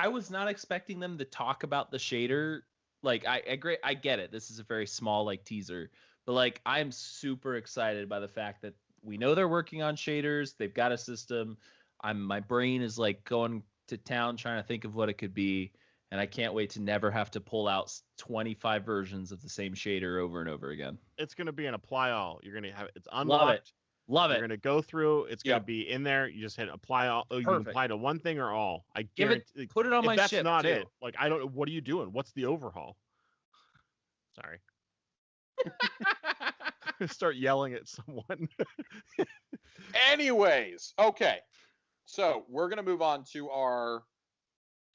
was not expecting them to talk about the shader. Like, I get it. This is a very small, teaser. But, I'm super excited by the fact that we know they're working on shaders. They've got a system. My brain is, going to town trying to think of what it could be. And I can't wait to never have to pull out 25 versions of the same shader over and over again. It's going to be an apply all. You're going to have it's unlocked. Love it. You're going to go through. It's going to be in there. You just hit apply all. You can apply to one thing or all. I guarantee. Put it on my ship. If that's not too. it, I don't know. What are you doing? What's the overhaul? Sorry. Start yelling at someone. Anyways, okay. So we're going to move on to our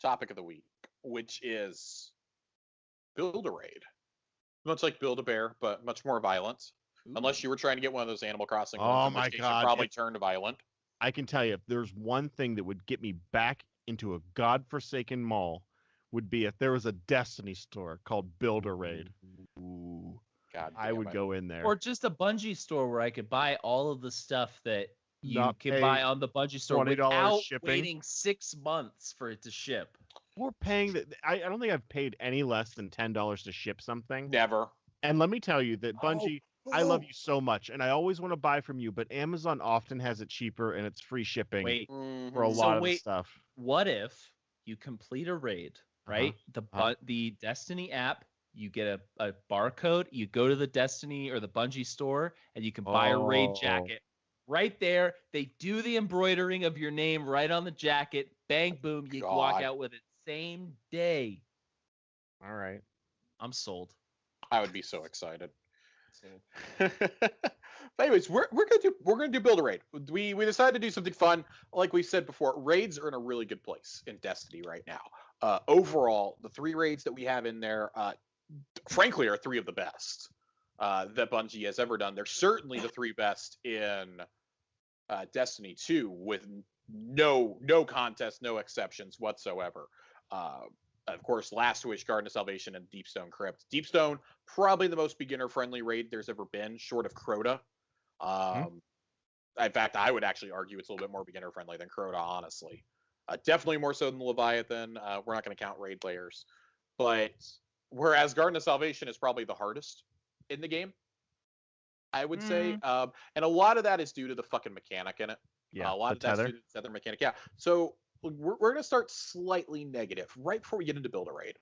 topic of the week, which is Build-A-Raid. Much like Build-A-Bear, but much more violent. Ooh. Unless you were trying to get one of those Animal Crossing ones. Oh my god! You probably turned violent. I can tell you, if there's one thing that would get me back into a godforsaken mall, would be if there was a Destiny store called Build-A-Raid. Ooh, God, I would go in there. Or just a Bungie store where I could buy all of the stuff that you can buy on the Bungie store without waiting 6 months for it to ship. We're paying that. I don't think I've paid any less than $10 to ship something. Never. And let me tell you that Bungie, I love you so much, and I always want to buy from you, but Amazon often has it cheaper and it's free shipping for a lot of the stuff. What if you complete a raid, right? The Destiny app, you get a barcode, you go to the Destiny or the Bungie store, and you can buy a raid jacket. Right there, they do the embroidering of your name right on the jacket. Bang, boom, you walk out with it same day. All right. I'm sold. I would be so excited. But anyways, we're gonna do Build-A-Raid. We decided to do something fun. Like we said before, raids are in a really good place in Destiny right now. Overall, the 3 raids that we have in there, frankly, are 3 of the best that Bungie has ever done. They're certainly the 3 best in Destiny 2, with no contest, no exceptions whatsoever. Of course, Last Wish, Garden of Salvation, and Deepstone Crypt. Deepstone, probably the most beginner-friendly raid there's ever been, short of Crota. In fact, I would actually argue it's a little bit more beginner-friendly than Crota, honestly. Definitely more so than Leviathan. We're not going to count raid players. But whereas Garden of Salvation is probably the hardest in the game, I would say. And a lot of that is due to the fucking mechanic in it. Yeah, a lot of that's due to the tether mechanic. Yeah. So we're going to start slightly negative right before we get into Build-A-Raid.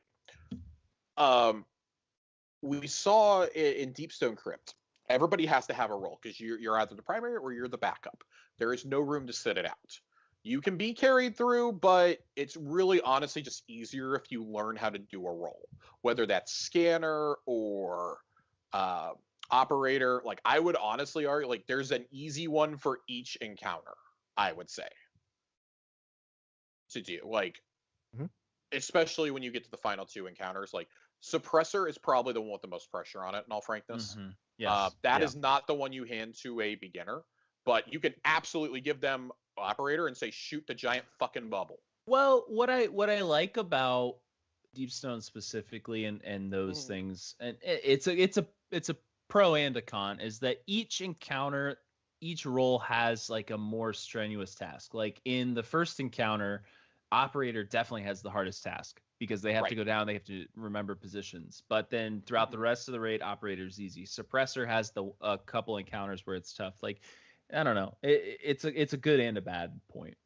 We saw in Deepstone Crypt, everybody has to have a role because you're either the primary or you're the backup. There is no room to sit it out. You can be carried through, but it's really honestly just easier if you learn how to do a role, whether that's scanner or operator. Like I would honestly argue, like there's an easy one for each encounter. I would say to do like, especially when you get to the final two encounters. Like suppressor is probably the one with the most pressure on it. In all frankness, Yes. that is not the one you hand to a beginner, but you can absolutely give them operator and say shoot the giant fucking bubble. Well, what I like about Deepstone specifically and those things, and it's a pro and a con, is that each encounter, each role has like a more strenuous task. Like in the first encounter, operator definitely has the hardest task because they have to go down, they have to remember positions. But then throughout the rest of the raid, operator's easy. Suppressor has a couple encounters where it's tough. Like I don't know, it's a good and a bad point.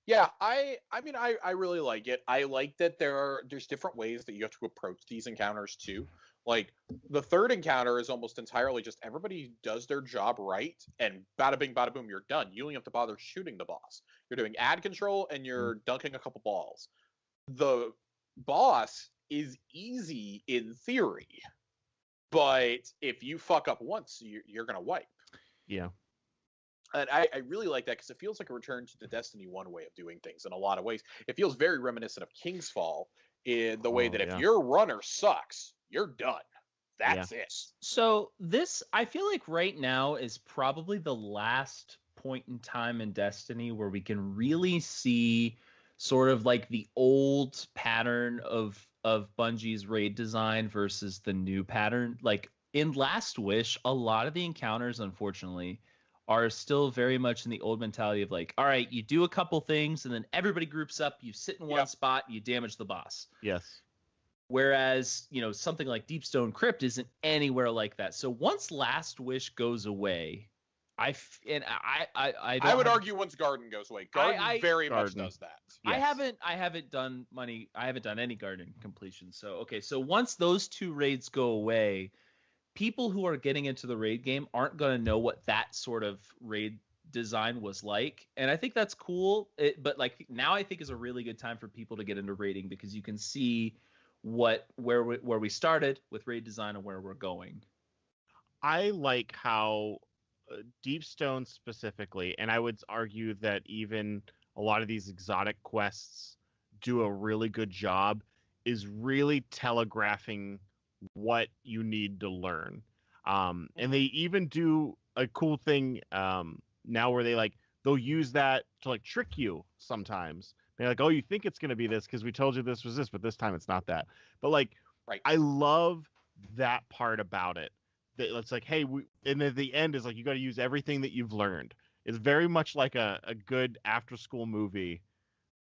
Yeah, I mean I really like it. I like that there's different ways that you have to approach these encounters too. Like the third encounter is almost entirely just everybody does their job right and bada bing bada boom, you're done. You don't have to bother shooting the boss. You're doing ad control and you're dunking a couple balls. The boss is easy in theory, but if you fuck up once, you're gonna wipe. Yeah. And I really like that because it feels like a return to the Destiny 1 way of doing things in a lot of ways. It feels very reminiscent of King's Fall in the way that if your runner sucks, you're done. That's it. So this, I feel like right now is probably the last point in time in Destiny where we can really see sort of like the old pattern of Bungie's raid design versus the new pattern. Like in Last Wish, a lot of the encounters, unfortunately, are still very much in the old mentality of like, all right, you do a couple things and then everybody groups up, you sit in one spot, you damage the boss. Yes. Whereas, something like Deepstone Crypt isn't anywhere like that. So once Last Wish goes away, I would argue once Garden goes away. Garden very much does that. Yes. I haven't done any Garden completion. So so once those two raids go away, people who are getting into the raid game aren't going to know what that sort of raid design was like. And I think that's cool. But like now I think is a really good time for people to get into raiding because you can see where we started with raid design and where we're going. I like how Deepstone specifically, and I would argue that even a lot of these exotic quests do a really good job, is really telegraphing what you need to learn. And they even do a cool thing now where they'll use that to like trick you sometimes. They're like, oh, you think it's going to be this because we told you this was this, but this time it's not that. But like, I love that part about it. That it's like, hey, and at the end is like, you got to use everything that you've learned. It's very much like a good after school movie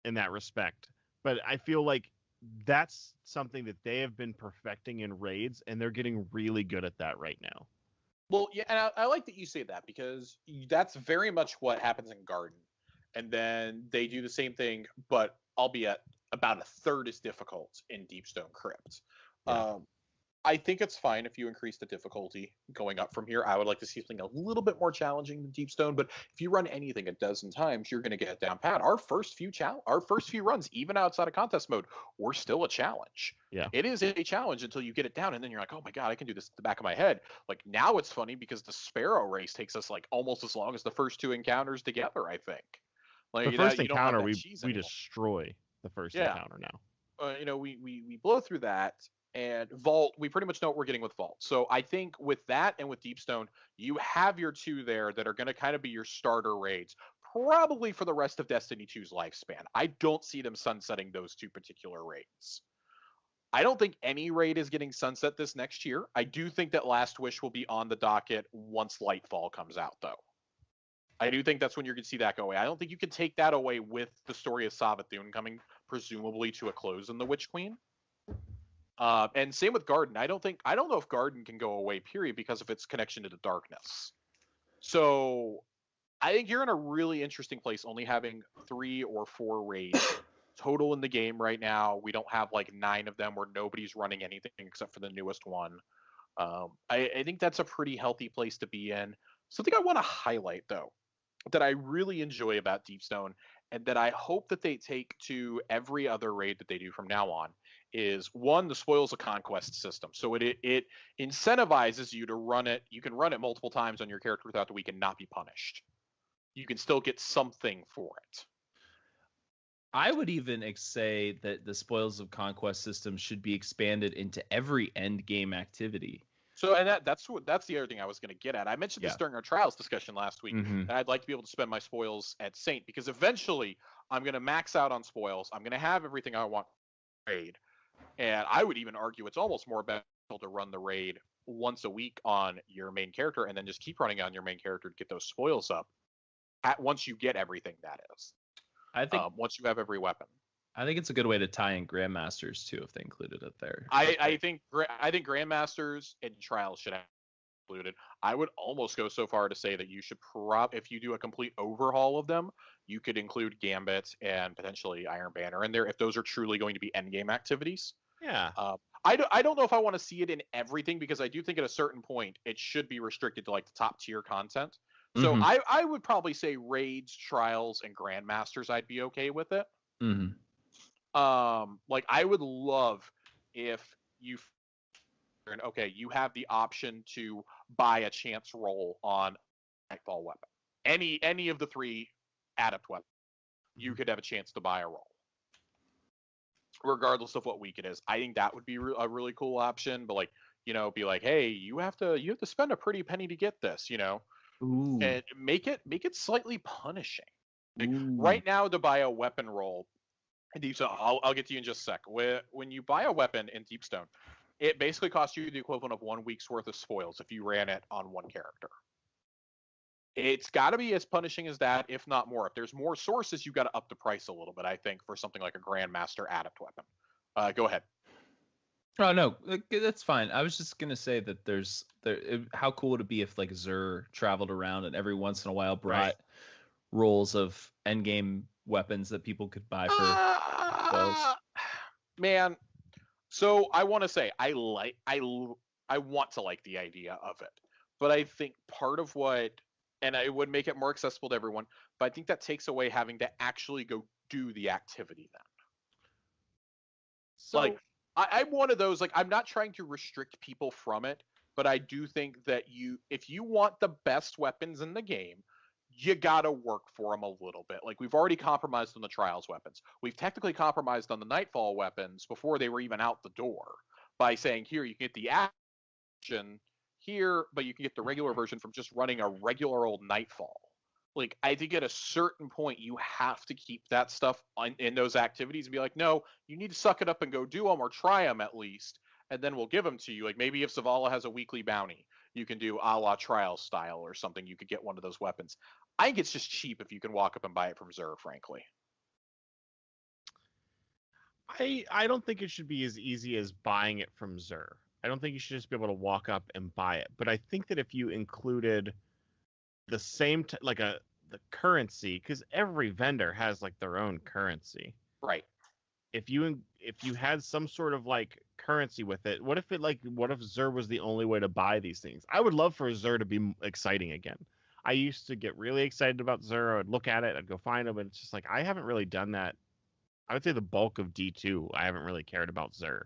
in that respect. But I feel like that's something that they have been perfecting in raids, and they're getting really good at that right now. Well, yeah, and I like that you say that because that's very much what happens in Garden. And then they do the same thing, but albeit about a third as difficult in Deepstone Crypt. Yeah. I think it's fine if you increase the difficulty going up from here. I would like to see something a little bit more challenging than Deepstone, but if you run anything a dozen times, you're going to get it down pat. Our first few runs, even outside of contest mode, were still a challenge. Yeah, it is a challenge until you get it down, and then you're like, oh my god, I can do this at the back of my head. Like now, it's funny because the Sparrow race takes us like almost as long as the first two encounters together. I think. Like the first encounter, we destroy the first encounter now. We blow through that. And Vault, we pretty much know what we're getting with Vault. So I think with that and with Deepstone, you have your two there that are going to kind of be your starter raids, probably for the rest of Destiny 2's lifespan. I don't see them sunsetting those two particular raids. I don't think any raid is getting sunset this next year. I do think that Last Wish will be on the docket once Lightfall comes out, though. I do think that's when you're going to see that go away. I don't think you can take that away with the story of Savathûn coming presumably to a close in the Witch Queen. And same with Garden. I don't know if Garden can go away, period, because of its connection to the darkness. So I think you're in a really interesting place only having 3 or 4 raids total in the game right now. We don't have like 9 of them where nobody's running anything except for the newest one. I think that's a pretty healthy place to be in. Something I want to highlight, though. that I really enjoy about Deepstone, and that I hope that they take to every other raid that they do from now on, is one, the Spoils of Conquest system. So it incentivizes you to run it. You can run it multiple times on your character throughout the week and not be punished. You can still get something for it. I would even say that the Spoils of Conquest system should be expanded into every end game activity. So, and that's the other thing I was going to get at. I mentioned this during our trials discussion last week, that I'd like to be able to spend my spoils at Saint, because eventually I'm going to max out on spoils. I'm going to have everything I want raid, and I would even argue it's almost more beneficial to run the raid once a week on your main character, and then just keep running on your main character to get those spoils up. Once you get everything, that is. I think once you have every weapon. I think it's a good way to tie in Grandmasters too, if they included it there. I think Grandmasters and Trials should have included. I would almost go so far to say that you should if you do a complete overhaul of them, you could include Gambit and potentially Iron Banner in there if those are truly going to be endgame activities. Yeah. I don't know if I want to see it in everything, because I do think at a certain point it should be restricted to like the top tier content. So I would probably say raids, trials, and Grandmasters. I'd be okay with it. Like I would love if you have the option to buy a chance roll on Nightfall weapon. Any of the 3 adept weapons, you could have a chance to buy a roll, regardless of what week it is. I think that would be a really cool option. But like, be like, hey, you have to spend a pretty penny to get this, and make it slightly punishing. Like, right now, to buy a weapon roll. And Deepstone, I'll get to you in just a sec. When you buy a weapon in Deepstone, it basically costs you the equivalent of 1 week's worth of spoils if you ran it on one character. It's got to be as punishing as that, if not more. If there's more sources, you've got to up the price a little bit, I think, for something like a Grandmaster Adept weapon. Go ahead. Oh, no, that's fine. I was just going to say that how cool would it be if like Xur traveled around and every once in a while brought rolls of endgame weapons that people could buy for those. Man, so I want to say I want to like the idea of it, but I think part of and it would make it more accessible to everyone, but I think that takes away having to actually go do the activity then. So like I'm one of those, like, I'm not trying to restrict people from it, but I do think that if you want the best weapons in the game, you gotta work for them a little bit. Like, we've already compromised on the Trials weapons. We've technically compromised on the Nightfall weapons before they were even out the door by saying, here, you can get the action here, but you can get the regular version from just running a regular old Nightfall. Like, I think at a certain point, you have to keep that stuff in those activities and be like, no, you need to suck it up and go do them, or try them at least, and then we'll give them to you. Like, maybe if Zavala has a weekly bounty, you can do a la Trial style or something. You could get one of those weapons. I think it's just cheap if you can walk up and buy it from Xur, frankly. I don't think it should be as easy as buying it from Xur. I don't think you should just be able to walk up and buy it. But I think that if you included the same the currency, because every vendor has like their own currency, right? If you had some sort of like currency with it, what if Xur was the only way to buy these things? I would love for Xur to be exciting again. I used to get really excited about Xur. I'd look at it, I'd go find them, and it's just like I haven't really done that. I would say the bulk of D2, I haven't really cared about Xur.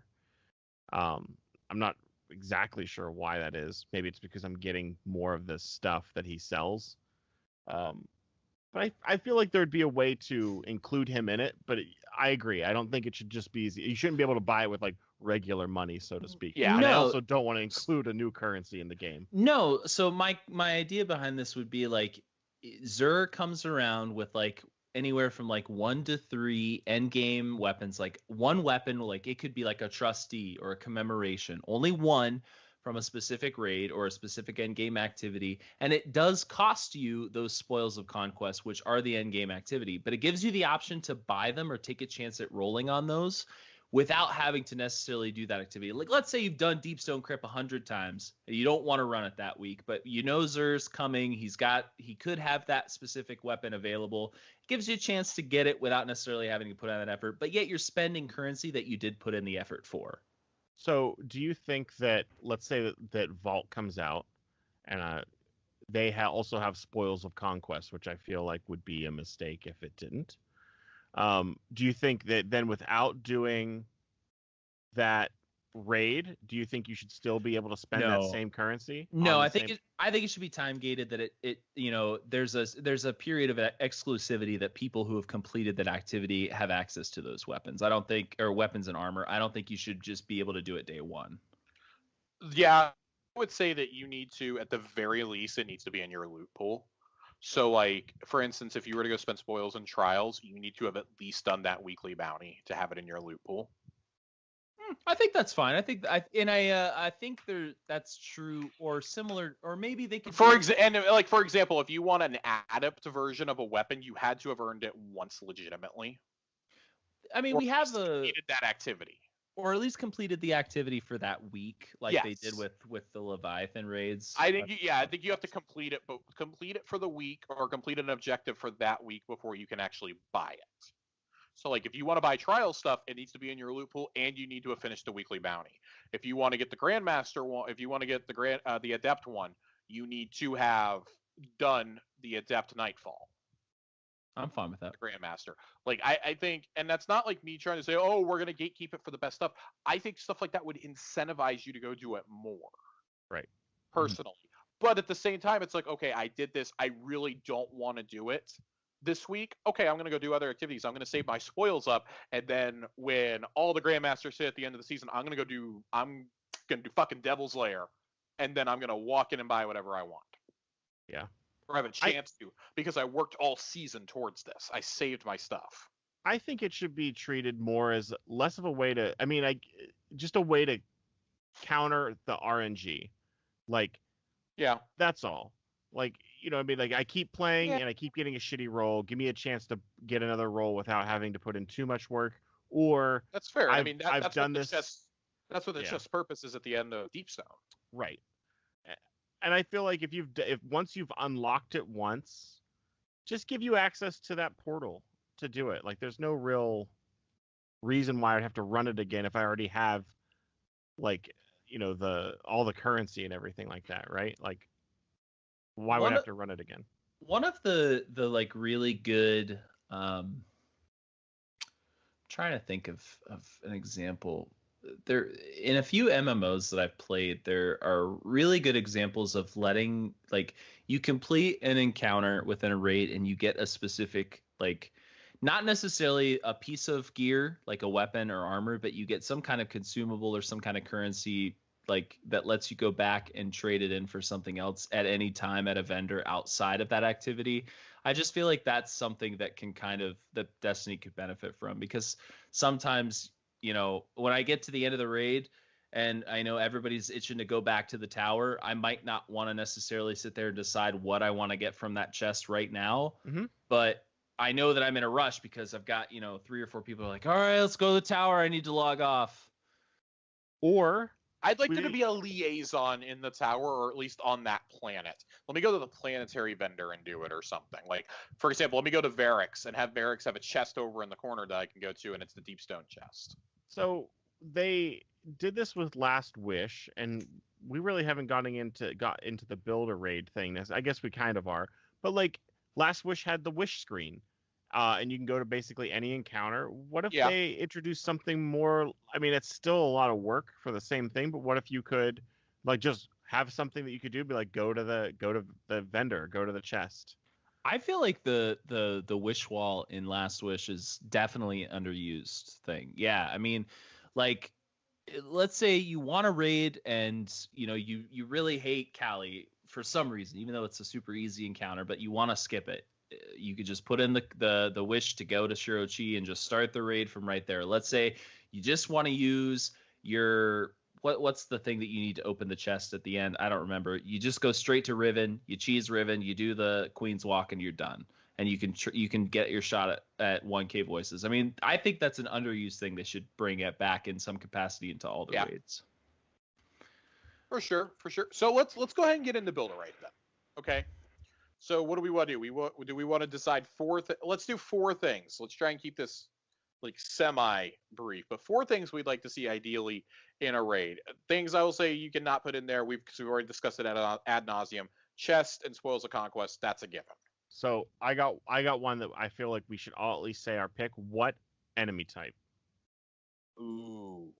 I'm not exactly sure why that is. Maybe it's because I'm getting more of the stuff that he sells. But I feel like there'd be a way to include him in it. But I agree. I don't think it should just be easy. You shouldn't be able to buy it with like regular money, so to speak. Yeah. And I also don't want to include a new currency in the game. No. So my idea behind this would be like Xur comes around with like anywhere from like 1 to 3 end game weapons. Like one weapon, like it could be like a trustee or a commemoration. Only one from a specific raid or a specific end game activity, and it does cost you those spoils of conquest, which are the end game activity, but it gives you the option to buy them or take a chance at rolling on those without having to necessarily do that activity. Like, let's say you've done Deepstone Crypt 100 times, and you don't want to run it that week, but you know Xur's coming, he could have that specific weapon available. It gives you a chance to get it without necessarily having to put in that effort, but yet you're spending currency that you did put in the effort for. So do you think that, let's say that Vault comes out and they also have Spoils of Conquest, which I feel like would be a mistake if it didn't. Do you think that then without doing that raid, do you think you should still be able to spend that same currency? No, I think it should be time gated, that it there's a period of exclusivity that people who have completed that activity have access to those weapons. I don't think, or weapons and armor. I don't think you should just be able to do it day one. Yeah, I would say that you need to, at the very least, it needs to be in your loot pool. So, like, for instance, if you were to go spend spoils and trials, you need to have at least done that weekly bounty to have it in your loot pool. I think that's fine. I think that's true or similar, or maybe they could. For example, if you want an adept version of a weapon, you had to have earned it once legitimately. I mean, we have completed that activity, or at least completed the activity for that week, like they did with the Leviathan raids. I think you have to complete it, but complete it for the week or complete an objective for that week before you can actually buy it. So, like, if you want to buy trial stuff, it needs to be in your loot pool, and you need to have finished the weekly bounty. If you want to get the Grandmaster one, if you want to get the Adept one, you need to have done the Adept Nightfall. I'm fine with that. The Grandmaster. Like, I think, and that's not like me trying to say, oh, we're going to gatekeep it for the best stuff. I think stuff like that would incentivize you to go do it more. Right. Personally. Mm-hmm. But at the same time, it's like, okay, I did this. I really don't want to do it this week. Okay, I'm going to go do other activities. I'm going to save my spoils up. And then when all the Grandmasters hit at the end of the season, I'm going to do fucking Devil's Lair. And then I'm going to walk in and buy whatever I want. Yeah. Or have a chance to, because I worked all season towards this. I saved my stuff. I think it should be treated more as less of a way to, just a way to counter the RNG. Like, yeah, that's all. Like, like I keep playing and I keep getting a shitty roll. Give me a chance to get another roll without having to put in too much work. Or that's fair. I've done this. That's what the chess purpose is at the end of Deepstone. Right. And I feel like if once you've unlocked it once, just give you access to that portal to do it. Like, there's no real reason why I'd have to run it again if I already have, like, all the currency and everything like that, right? Like, why would I have to run it again? One of the like really good, trying to think of an example. There, in a few MMOs that I've played, there are really good examples of letting, like, you complete an encounter within a raid and you get a specific, like, not necessarily a piece of gear like a weapon or armor, but you get some kind of consumable or some kind of currency, like, that lets you go back and trade it in for something else at any time at a vendor outside of that activity. I just feel like that's something that that Destiny could benefit from, because sometimes, when I get to the end of the raid and I know everybody's itching to go back to the tower, I might not want to necessarily sit there and decide what I want to get from that chest right now. Mm-hmm. But I know that I'm in a rush because I've got, 3 or 4 people are like, all right, let's go to the tower. I need to log off. Or I'd like there to be a liaison in the tower, or at least on that planet. Let me go to the planetary vendor and do it, or something. Like, for example, let me go to Varix and have Varix have a chest over in the corner that I can go to, and it's the Deepstone chest. So they did this with Last Wish, and we really haven't got into the builder raid thing. I guess we kind of are, but like Last Wish had the wish screen. And you can go to basically any encounter. What if they introduce something more? I mean, it's still a lot of work for the same thing, but what if you could, like, just have something that you could do, be like, go to the vendor, go to the chest. I feel like the wish wall in Last Wish is definitely an underused thing. Yeah, I mean, like, let's say you want to raid and you really hate Callie for some reason, even though it's a super easy encounter, but you want to skip it. You could just put in the wish to go to Shirochi and just start the raid from right there. Let's say you just want to use your what's the thing that you need to open the chest at the end? I don't remember. You just go straight to Riven, you cheese Riven, you do the Queen's Walk, and you're done. And you can get your shot at 1K voices. I mean, I think that's an underused thing. They should bring it back in some capacity into all the raids. For sure. So let's go ahead and get into builder raid then. Okay. So what do we want to do? Do we want to decide let's do 4 things. Let's try and keep this like semi-brief, but 4 things we'd like to see ideally in a raid. Things I will say you cannot put in there. We've already discussed it ad nauseum. chest and Spoils of Conquest, that's a given. So I got one that I feel like we should all at least say our pick. What enemy type? Ooh.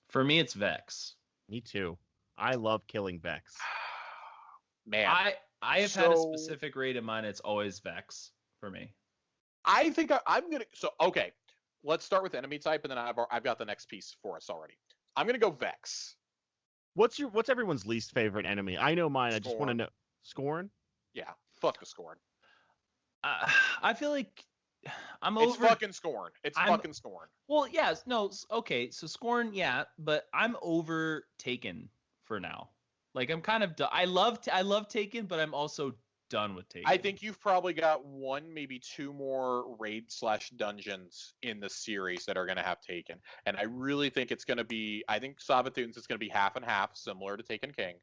For me, it's Vex. Me too. I love killing Vex. Man. I have had a specific raid in mind. It's always Vex for me. I think I'm going to... So, okay. Let's start with enemy type, and then I've got the next piece for us already. I'm going to go Vex. What's everyone's least favorite enemy? I know mine. Scorn. I just want to know. Scorn? Yeah. Fuck the Scorn. I feel like It's fucking Scorn. Fucking Scorn. Well, yes, no, okay, so Scorn, yeah, but I'm over Taken for now. Like I'm kind of done. I love Taken, but I'm also done with Taken. I think you've probably got one, maybe two more raid/dungeons in the series that are going to have Taken, and I really think it's going to be. I think Savathun's is going to be half and half, similar to Taken King.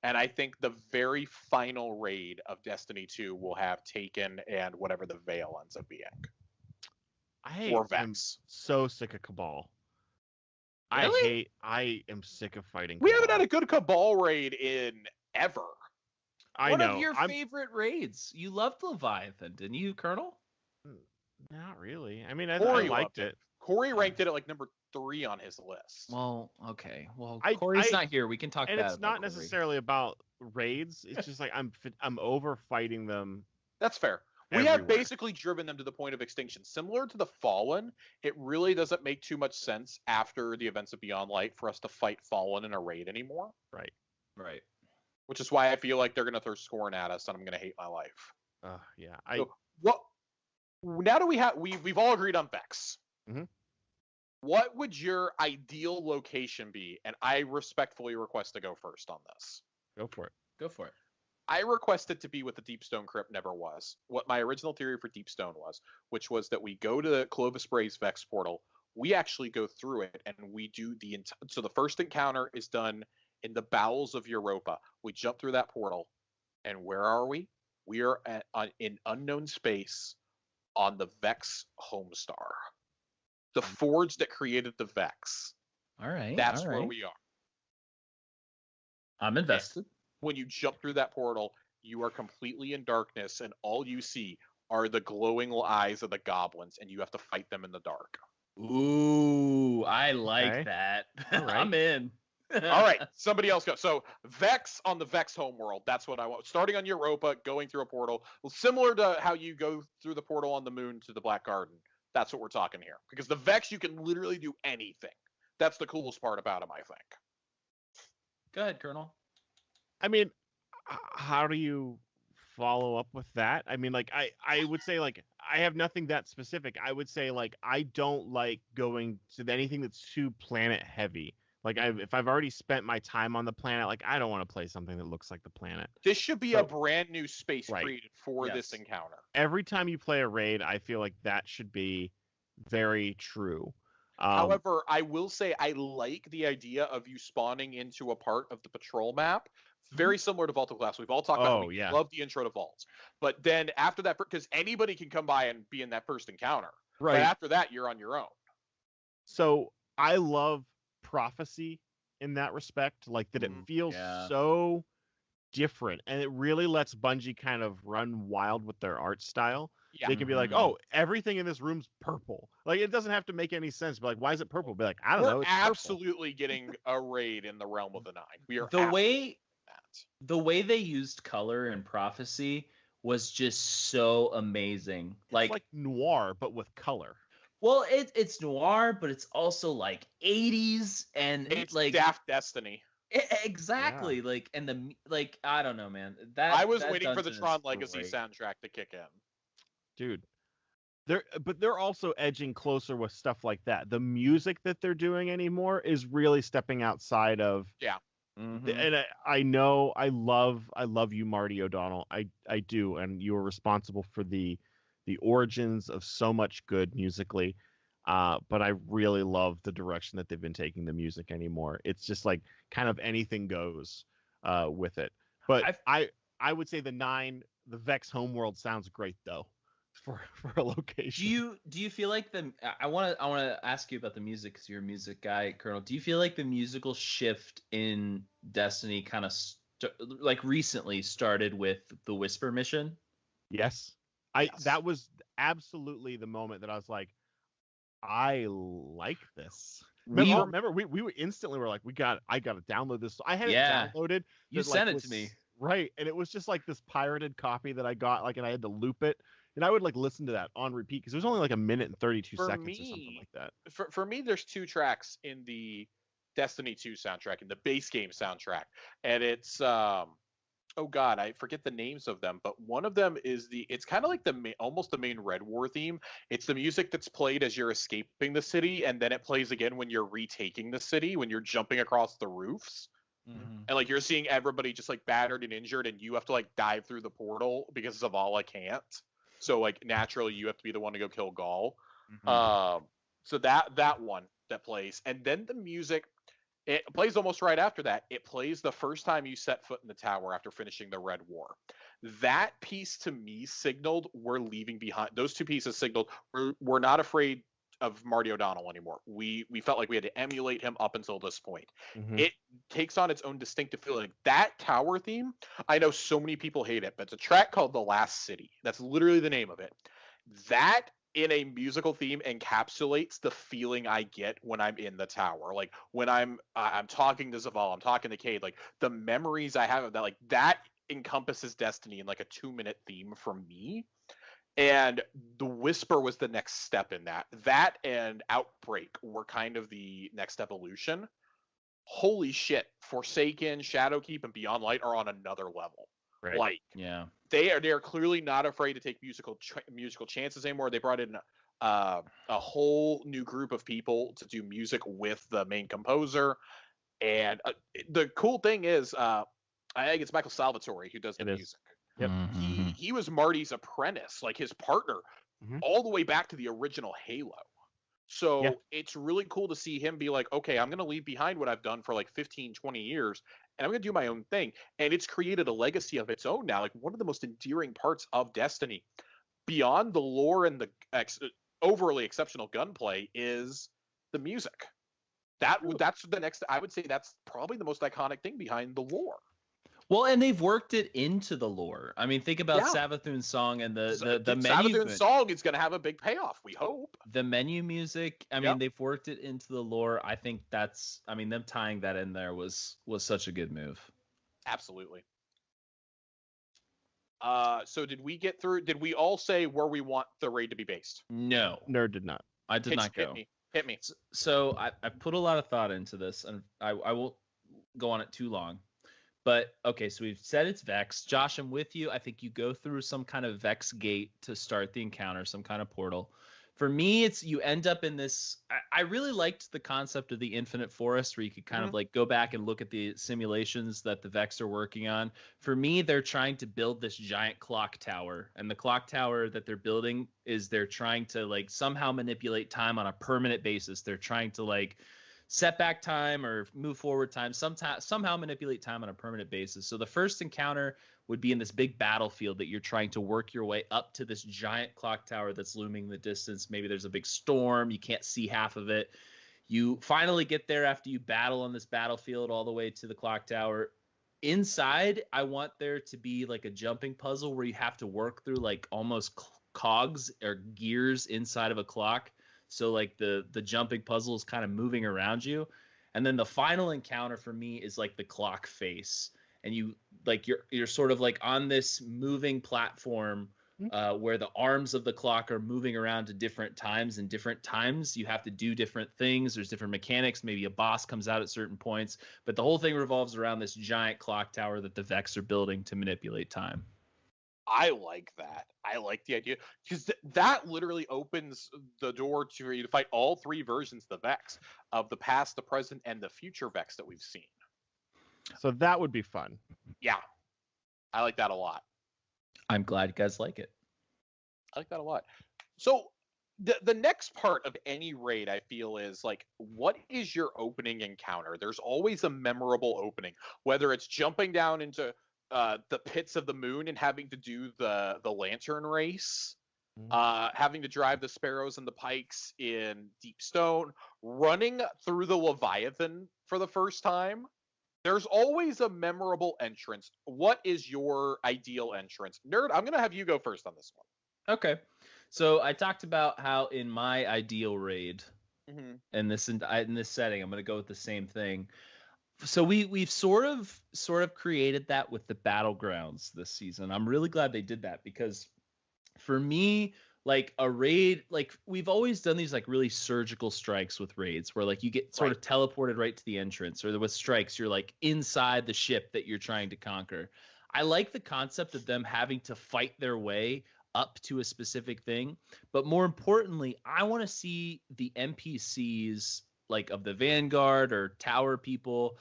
And I think the very final raid of Destiny 2 will have Taken and whatever the Veil ends up being. Or Vex. I'm so sick of Cabal. Really? I am sick of fighting We Cabal. haven't had a good Cabal raid in ever. One of your favorite raids. You loved Leviathan, didn't you, Colonel? Not really. I mean, I liked it. Corey ranked it at like number 3 on his list. Well, okay. Well, Corey's not here. We can talk and bad it's not necessarily about raids. It's just like I'm over fighting them. That's fair. We have basically driven them to the point of extinction. Similar to the Fallen, it really doesn't make too much sense after the events of Beyond Light for us to fight Fallen in a raid anymore. Right. Which is why I feel like they're going to throw Scorn at us, and I'm going to hate my life. Yeah. Now do we've all agreed on Vex. Mm-hmm. What would your ideal location be? And I respectfully request to go first on this. Go for it. I requested to be what the Deepstone Crypt never was. What my original theory for Deepstone was, which was that we go to Clovis Bray's Vex portal, we actually go through it, and we do so the first encounter is done in the bowels of Europa. We jump through that portal, and where are we? We are in unknown space on the Vex Homestar. The forge that created the Vex. All right. That's where we are. I'm invested. When you jump through that portal, you are completely in darkness, and all you see are the glowing eyes of the goblins, and you have to fight them in the dark. Ooh, I like that. All right. I'm in. All right, somebody else go. So Vex on the Vex homeworld, that's what I want. Starting on Europa, going through a portal, similar to how you go through the portal on the moon to the Black Garden. That's what we're talking here. Because the Vex, you can literally do anything. That's the coolest part about him, I think. Go ahead, Colonel. I mean, how do you follow up with that? I mean, like, I would say, like, I have nothing that specific. I would say, like, I don't like going to anything that's too planet heavy. Like, if I've already spent my time on the planet, like, I don't want to play something that looks like the planet. This should be a brand new space created for this encounter. Every time you play a raid, I feel like that should be very true. However, I will say I like the idea of you spawning into a part of the patrol map. Very similar to Vault of Glass. We've all talked about we love the intro to Vaults. But then after that, because anybody can come by and be in that first encounter. Right. But after that, you're on your own. So I love Prophecy in that respect, like that it feels so different, and it really lets Bungie kind of run wild with their art style. Yeah. They can be like, oh, everything in this room's purple. Like, it doesn't have to make any sense, but like, why is it purple? Be like, I don't know. It's absolutely purple. Getting a raid in the Realm of the Nine. We are the way they used color in Prophecy was just so amazing. It's like noir, but with color. Well, it's noir, but it's also like 80s and it's like Daft Destiny. Exactly. Yeah. Like I don't know, man. I was waiting for the Tron Legacy soundtrack to kick in. Dude. They're also edging closer with stuff like that. The music that they're doing anymore is really stepping outside of And I know I love you, Marty O'Donnell. I do, and you are responsible for the origins of so much good musically. But I really love the direction that they've been taking the music anymore. It's just like kind of anything goes with it. But I would say the Vex Homeworld sounds great though for a location. Do you feel like I want to ask you about the music because you're a music guy, Colonel. Do you feel like the musical shift in Destiny kind of like recently started with the Whisper mission. Yes. That was absolutely the moment that I was like, I like this. Remember we were instantly were like, I gotta download this. I had it downloaded. You sent it to me. Right. And it was just like this pirated copy that I got, like, and I had to loop it. And I would like listen to that on repeat because it was only like a minute and 32 seconds or something like that. For me, there's 2 tracks in the Destiny 2 soundtrack, in the base game soundtrack. And it's oh god, I forget the names of them, but one of them is it's kind of like almost the main Red War theme. It's the music that's played as you're escaping the city, and then it plays again when you're retaking the city, when you're jumping across the roofs. Mm-hmm. And like you're seeing everybody just like battered and injured, and you have to like dive through the portal because Zavala can't. So like naturally you have to be the one to go kill Gaul. Mm-hmm. So that one that plays, and then the music, it plays almost right after that. It plays the first time you set foot in the tower after finishing the Red War. That piece to me signaled we're leaving behind. Those 2 pieces signaled we're not afraid of Marty O'Donnell anymore. We felt like we had to emulate him up until this point. Mm-hmm. It takes on its own distinctive feeling. That tower theme, I know so many people hate it, but it's a track called The Last City. That's literally the name of it. That in a musical theme encapsulates the feeling I get when I'm in the tower. Like when I'm talking to Zaval, I'm talking to Cade, like the memories I have of that, like that encompasses Destiny in like a 2-minute theme for me. And the Whisper was the next step in that. That and Outbreak were kind of the next evolution. Holy shit, Forsaken, Shadowkeep, and Beyond Light are on another level. Right. Like, yeah, they are clearly not afraid to take musical chances anymore. They brought in a whole new group of people to do music with the main composer, and the cool thing is, I think it's Michael Salvatore who does the music. Yep. Mm-hmm. He was Marty's apprentice, like his partner, all the way back to the original Halo. So it's really cool to see him be like, okay, I'm going to leave behind what I've done for like 15, 20 years, and I'm going to do my own thing. And it's created a legacy of its own now. Like one of the most endearing parts of Destiny, beyond the lore and the overly exceptional gunplay, is the music. That's the next, I would say that's probably the most iconic thing behind the lore. Well, and they've worked it into the lore. I mean, think about Savathun's song and the menu. Savathun's song is going to have a big payoff, we hope. The menu music, I mean, they've worked it into the lore. I think them tying that in there was such a good move. Absolutely. So did we all say where we want the raid to be based? No. Nerd did not. I did not go. Hit me. So I put a lot of thought into this, and I won't go on it too long. But, okay, so we've said it's Vex. Josh, I'm with you. I think you go through some kind of Vex gate to start the encounter, some kind of portal. For me, you end up in this. I really liked the concept of the infinite forest where you could kind of like go back and look at the simulations that the Vex are working on. For me, they're trying to build this giant clock tower. And the clock tower that they're building is they're trying to like somehow manipulate time on a permanent basis. They're trying to like set back time or move forward time, somehow manipulate time on a permanent basis. So the first encounter would be in this big battlefield that you're trying to work your way up to this giant clock tower that's looming in the distance. Maybe there's a big storm. You can't see half of it. You finally get there after you battle on this battlefield all the way to the clock tower. Inside, I want there to be like a jumping puzzle where you have to work through like almost cogs or gears inside of a clock. So like the jumping puzzle is kind of moving around you. And then the final encounter for me is like the clock face. And you're sort of like on this moving platform where the arms of the clock are moving around to different times, and different times you have to do different things. There's different mechanics. Maybe a boss comes out at certain points, but the whole thing revolves around this giant clock tower that the Vex are building to manipulate time. I like that. I like the idea because that literally opens the door to you to fight all 3 versions of the Vex, of the past, the present, and the future Vex that we've seen. So that would be fun. Yeah. I like that a lot. I'm glad you guys like it. I like that a lot. So the next part of any raid, I feel, is like, what is your opening encounter? There's always a memorable opening, whether it's jumping down into the pits of the moon and having to do the lantern race, having to drive the sparrows and the pikes in Deep Stone, running through the Leviathan for the first time. There's always a memorable entrance. What is your ideal entrance? Nerd, I'm going to have you go first on this one. Okay. So I talked about how in my ideal raid, in this setting, I'm going to go with the same thing. So we've sort of created that with the battlegrounds this season. I'm really glad they did that, because for me, like a raid, like we've always done these like really surgical strikes with raids where like you get sort of teleported right to the entrance, or with strikes you're like inside the ship that you're trying to conquer. I like the concept of them having to fight their way up to a specific thing, but more importantly, I want to see the NPCs like of the Vanguard or Tower people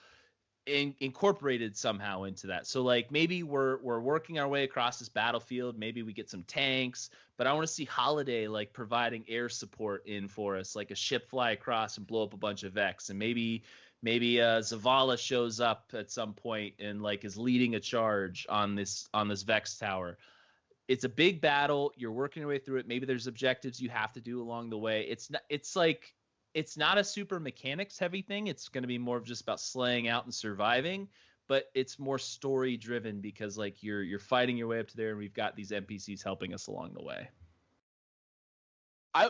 incorporated somehow into that. So like maybe we're working our way across this battlefield, maybe we get some tanks, but I want to see Holiday like providing air support in for us, like a ship fly across and blow up a bunch of Vex, and maybe Zavala shows up at some point and like is leading a charge on this Vex tower. It's a big battle, you're working your way through it, maybe there's objectives you have to do along the way. It's not a super mechanics heavy thing. It's going to be more of just about slaying out and surviving, but it's more story driven because like you're fighting your way up to there, and we've got these NPCs helping us along the way.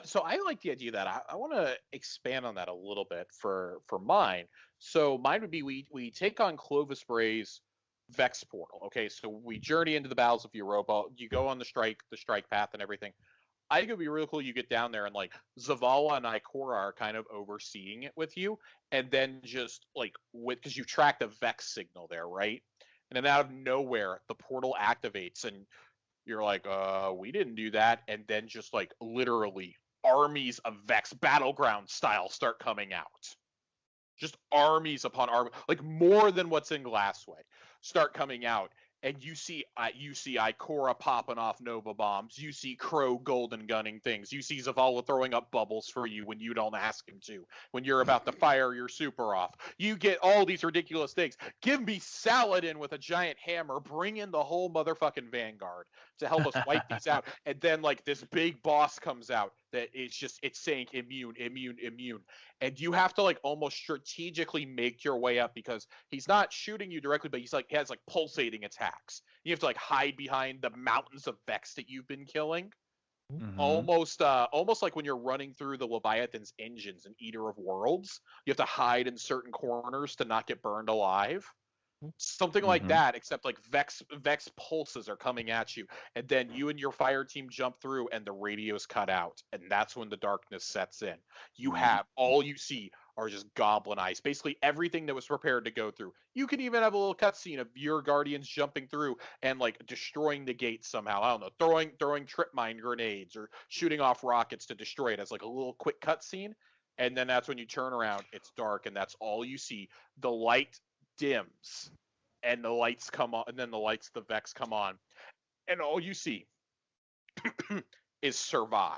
So I like the idea of that. I want to expand on that a little bit for mine. So mine would be we take on Clovis Bray's Vex portal. Okay, so we journey into the bowels of Europa. You go on the strike path and everything. I think it would be really cool. You get down there and like Zavala and Ikora are kind of overseeing it with you, and then just like because you track the Vex signal there, right? And then out of nowhere, the portal activates, and you're like, we didn't do that, and then just like literally armies of Vex battleground style start coming out. Just armies upon armies, like more than what's in Glassway, start coming out. And you see Ikora popping off Nova bombs. You see Crow golden gunning things. You see Zavala throwing up bubbles for you when you don't ask him to. When you're about to fire your super off, you get all these ridiculous things. Give me Saladin with a giant hammer. Bring in the whole motherfucking Vanguard to help us wipe these out. And then like this big boss comes out that it's saying immune. And you have to like almost strategically make your way up, because he's not shooting you directly, but he has like pulsating attacks. You have to like hide behind the mountains of Vex that you've been killing. Mm-hmm. Almost like when you're running through the Leviathan's engines in Eater of Worlds. You have to hide in certain corners to not get burned alive. Something like that, except like Vex pulses are coming at you, and then you and your fire team jump through, and the radio's cut out, and that's when the darkness sets in. All you see are just goblin eyes, basically everything that was prepared to go through. You can even have a little cutscene of your guardians jumping through and like destroying the gate somehow. I don't know, throwing trip mine grenades or shooting off rockets to destroy it as like a little quick cutscene, and then that's when you turn around, it's dark, and that's all you see. The light dims and the lights come on, and then the Vex come on, and all you see is survive,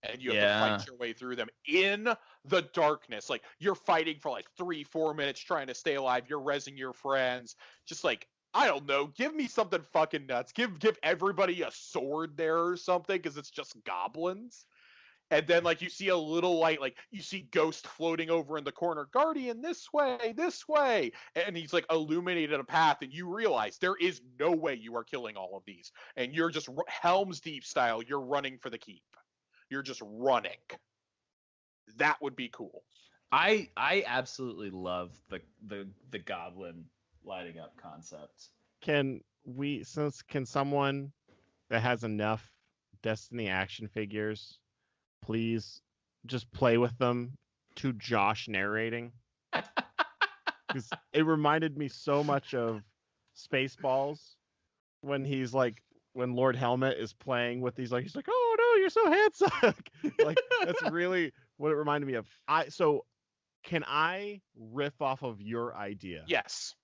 and you have to fight your way through them in the darkness. Like you're fighting for like 3-4 minutes trying to stay alive. You're rezzing your friends, just like, I don't know, give me something fucking nuts. Give everybody a sword there or something, because it's just goblins. And then, like, you see a little light, like, you see Ghost floating over in the corner, Guardian, this way. And he's, like, illuminated a path, and you realize there is no way you are killing all of these. And you're just, Helm's Deep style, you're running for the keep. You're just running. That would be cool. I absolutely love the goblin lighting up concept. Can someone that has enough Destiny action figures please just play with them to Josh narrating? Because it reminded me so much of Spaceballs when Lord Helmet is playing with these, like, he's like, oh no, you're so handsome. Like, that's really what it reminded me of. So can I riff off of your idea? Yes.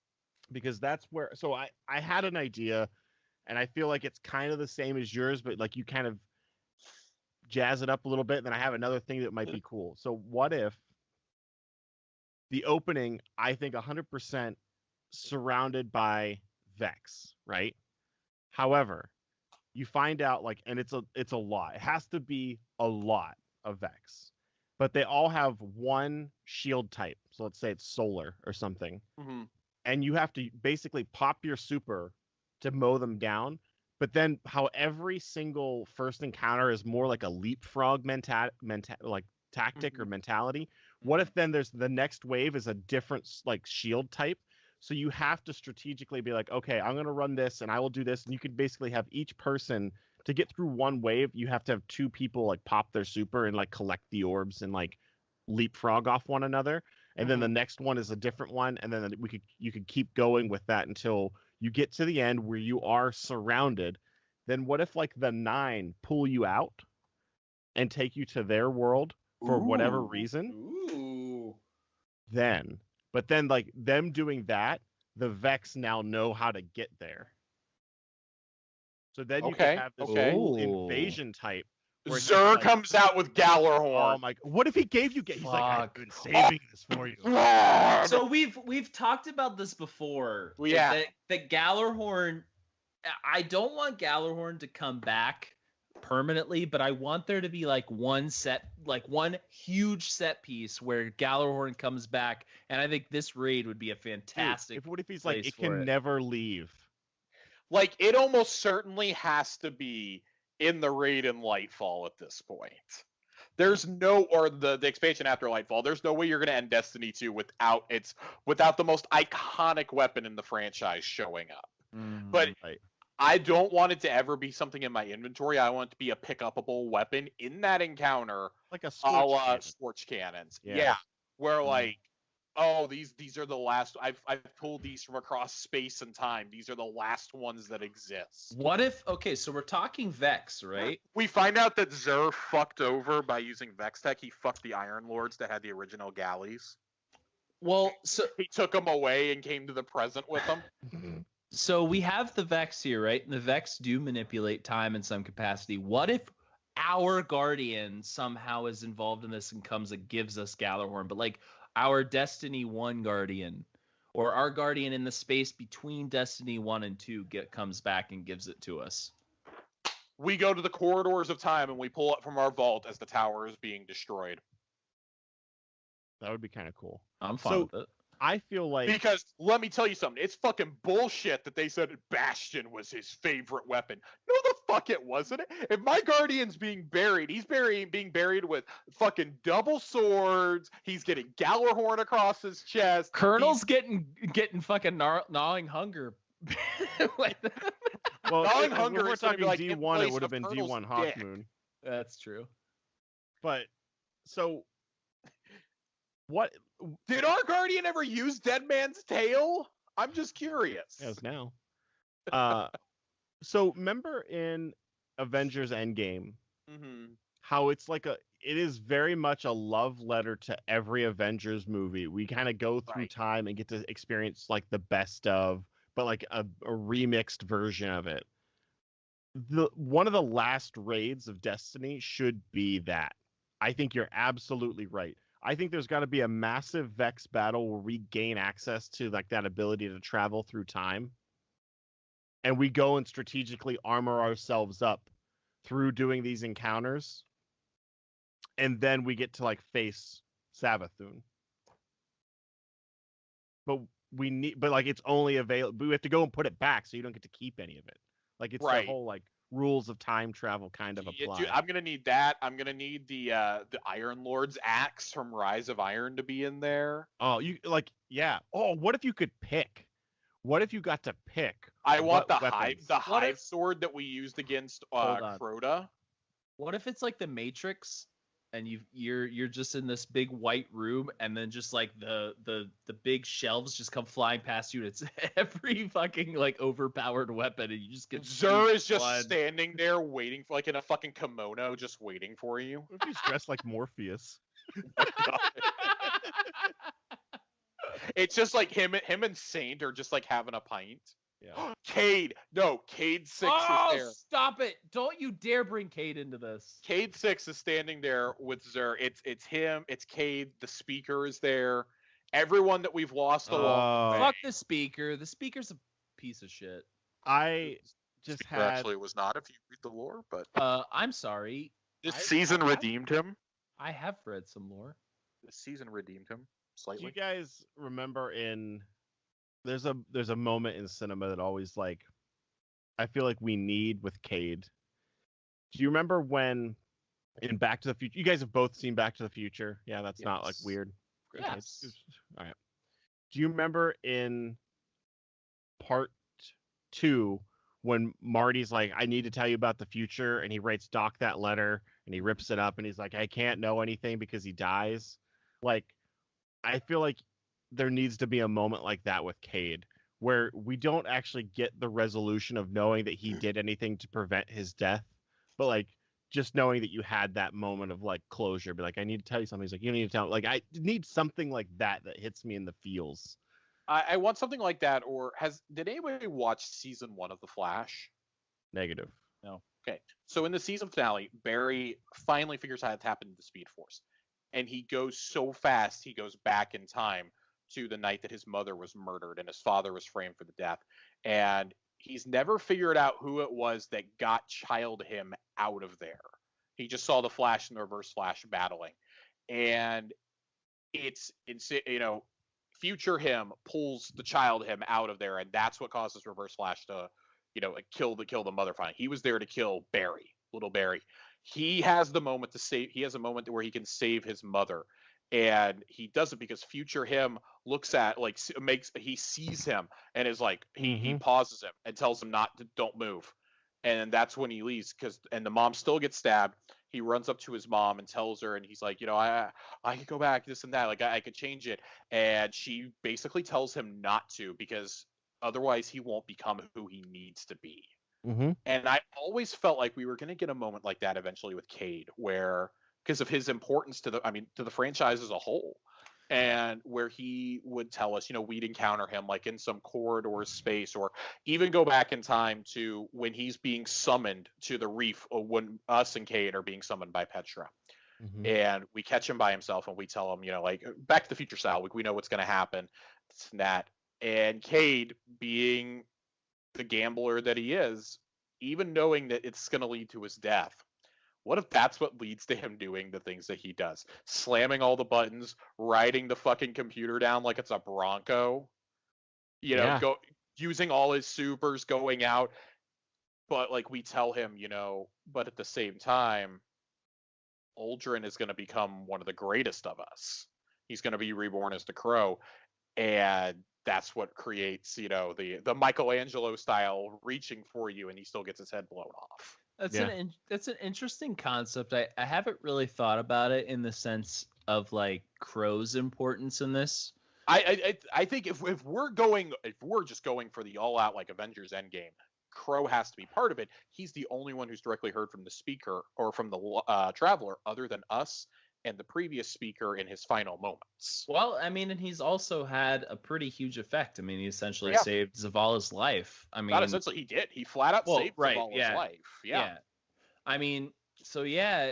Because that's where, so I had an idea, and I feel like it's kind of the same as yours, but like you kind of jazz it up a little bit, and then I have another thing that might be cool. So what if the opening, I think 100% surrounded by Vex, right? However, you find out, like, and it's a lot. It has to be a lot of Vex, but they all have one shield type. So let's say it's solar or something. Mm-hmm. And you have to basically pop your super to mow them down. But then how every single first encounter is more like a leapfrog tactic or mentality. What if then there's the next wave is a different like shield type? So you have to strategically be like, okay, I'm going to run this and I will do this. And you can basically have each person to get through one wave. You have to have two people like pop their super and like collect the orbs and like leapfrog off one another. And then the next one is a different one. And then you could keep going with that until you get to the end where you are surrounded. Then what if like the 9 pull you out and take you to their world for whatever reason? But then like them doing that, the Vex now know how to get there. So then you can have this whole invasion type. Xur like, comes out with Gallarhorn. Oh my! What if he gave you? He's like, I've been saving this for you. So we've talked about this before. Yeah. That Gallarhorn. I don't want Gallarhorn to come back permanently, but I want there to be like one huge set piece where Gallarhorn comes back, and I think this raid would be a fantastic. What if he's like, it can never leave? Like, it almost certainly has to be in the raid in Lightfall at this point. There's no, or the expansion after Lightfall, there's no way you're going to end Destiny 2 without the most iconic weapon in the franchise showing up. But I don't want it to ever be something in my inventory. I want it to be a pick-upable weapon in that encounter. Like a Scorch Cannons. Yeah. Where like, oh, these are the last. I've pulled these from across space and time. These are the last ones that exist. What if? Okay, so we're talking Vex, right? We find out that Xur fucked over by using Vex Tech. He fucked the Iron Lords that had the original galleys. Well, so he took them away and came to the present with them. So we have the Vex here, right? And the Vex do manipulate time in some capacity. What if our Guardian somehow is involved in this and comes and gives us Gallarhorn, but like our Destiny 1 Guardian or our Guardian in the space between Destiny 1 and 2 comes back and gives it to us? We go to the corridors of time and we pull up from our vault as the tower is being destroyed. That would be kind of cool. I'm fine with it. I feel like... Because, let me tell you something, it's fucking bullshit that they said Bastion was his favorite weapon. No, the fuck it wasn't. If my Guardian's being buried, he's being buried with fucking double swords, he's getting Gallarhorn across his chest. Kernal's getting fucking gnawing hunger. Well, gnawing hunger, we're talking like D1, it would have been D1 Hawkmoon. That's true. But, so... What did our Guardian ever use Dead Man's Tail? I'm just curious. Yes, now. So remember in Avengers Endgame, how it's like it is very much a love letter to every Avengers movie. We kind of go through time and get to experience like the best of, but like a remixed version of it. One of the last raids of Destiny should be that. I think you're absolutely right. I think there's got to be a massive Vex battle where we gain access to like that ability to travel through time. And we go and strategically armor ourselves up through doing these encounters. And then we get to like face Savathun. But like it's only available. We have to go and put it back so you don't get to keep any of it. Like it's the whole like rules of time travel kind of apply. Dude, I'm gonna need that. I'm gonna need the Iron Lord's axe from Rise of Iron to be in there. Oh, you like Oh, what if you could pick? What if you got to pick? I want the hive sword that we used against Crota. What if it's like the Matrix and you're just in this big white room and then just like the big shelves just come flying past you and it's every fucking like overpowered weapon and you just get Xur is just standing there waiting for like in a fucking kimono just waiting for you. What if he's dressed like Morpheus? It's just like him and Saint are just like having a pint. Yeah. Cade 6 is there. Oh, stop it. Don't you dare bring Cade into this. Cade 6 is standing there with Xur. It's him, it's Cade, the speaker is there. Everyone that we've lost along the way. Fuck the speaker. The speaker's a piece of shit. I just actually was not if you read the lore, but I'm sorry. This season redeemed him. I have read some lore. This season redeemed him. slightly. Do you guys remember there's a moment in cinema that always like I feel like we need with Cade. Do you remember when in Back to the Future? You guys have both seen Back to the Future. Yeah, that's not like weird. Yes. All right. Do you remember in part 2 when Marty's like, I need to tell you about the future, and he writes Doc that letter and he rips it up and he's like, I can't know anything because he dies? Like, I feel like there needs to be a moment like that with Cade where we don't actually get the resolution of knowing that he did anything to prevent his death, but like just knowing that you had that moment of like closure, be like, I need to tell you something. He's like, you don't need to tell. Like, I need something like that hits me in the feels. I want something like that. Or did anybody watch season 1 of The Flash? Negative. No. Okay. So in the season finale, Barry finally figures out what happened to the Speed Force. And he goes so fast, he goes back in time to the night that his mother was murdered and his father was framed for the death. And he's never figured out who it was that got child him out of there. He just saw the Flash and the Reverse Flash battling. And it's future him pulls the child him out of there, and that's what causes Reverse Flash to, kill the mother finally. He was there to kill Barry, little Barry. He has the moment to save. He has a moment where he can save his mother, and he does it because future him looks at he sees him and is like he pauses him and tells him don't move, and that's when he leaves and the mom still gets stabbed. He runs up to his mom and tells her, and he's like, I could go back, this and that, like I could change it, and she basically tells him not to because otherwise he won't become who he needs to be. And I always felt like we were going to get a moment like that eventually with Cade, where because of his importance to the franchise as a whole, and where he would tell us, we'd encounter him like in some corridor space, or even go back in time to when he's being summoned to the reef, or when us and Cade are being summoned by Petra. And we catch him by himself and we tell him, like Back to the Future style, we know what's going to happen. It's that. And Cade, being the gambler that he is, even knowing that it's going to lead to his death, what if that's what leads to him doing the things that he does? Slamming all the buttons, riding the fucking computer down like it's a Bronco, using all his supers, going out. But like we tell him, but at the same time, Aldrin is going to become one of the greatest of us. He's going to be reborn as the Crow. And that's what creates, the Michelangelo style reaching for you, and he still gets his head blown off. That's an interesting concept. I haven't really thought about it in the sense of like Crow's importance in this. I think if we're just going for the all out like Avengers Endgame, Crow has to be part of it. He's the only one who's directly heard from the speaker or from the Traveler, other than us and the previous speaker in his final moments. Well, I mean, and he's also had a pretty huge effect. I mean, he essentially saved Zavala's life. I mean, not essentially, he did. He flat out saved Zavala's life. Yeah. I mean, so yeah,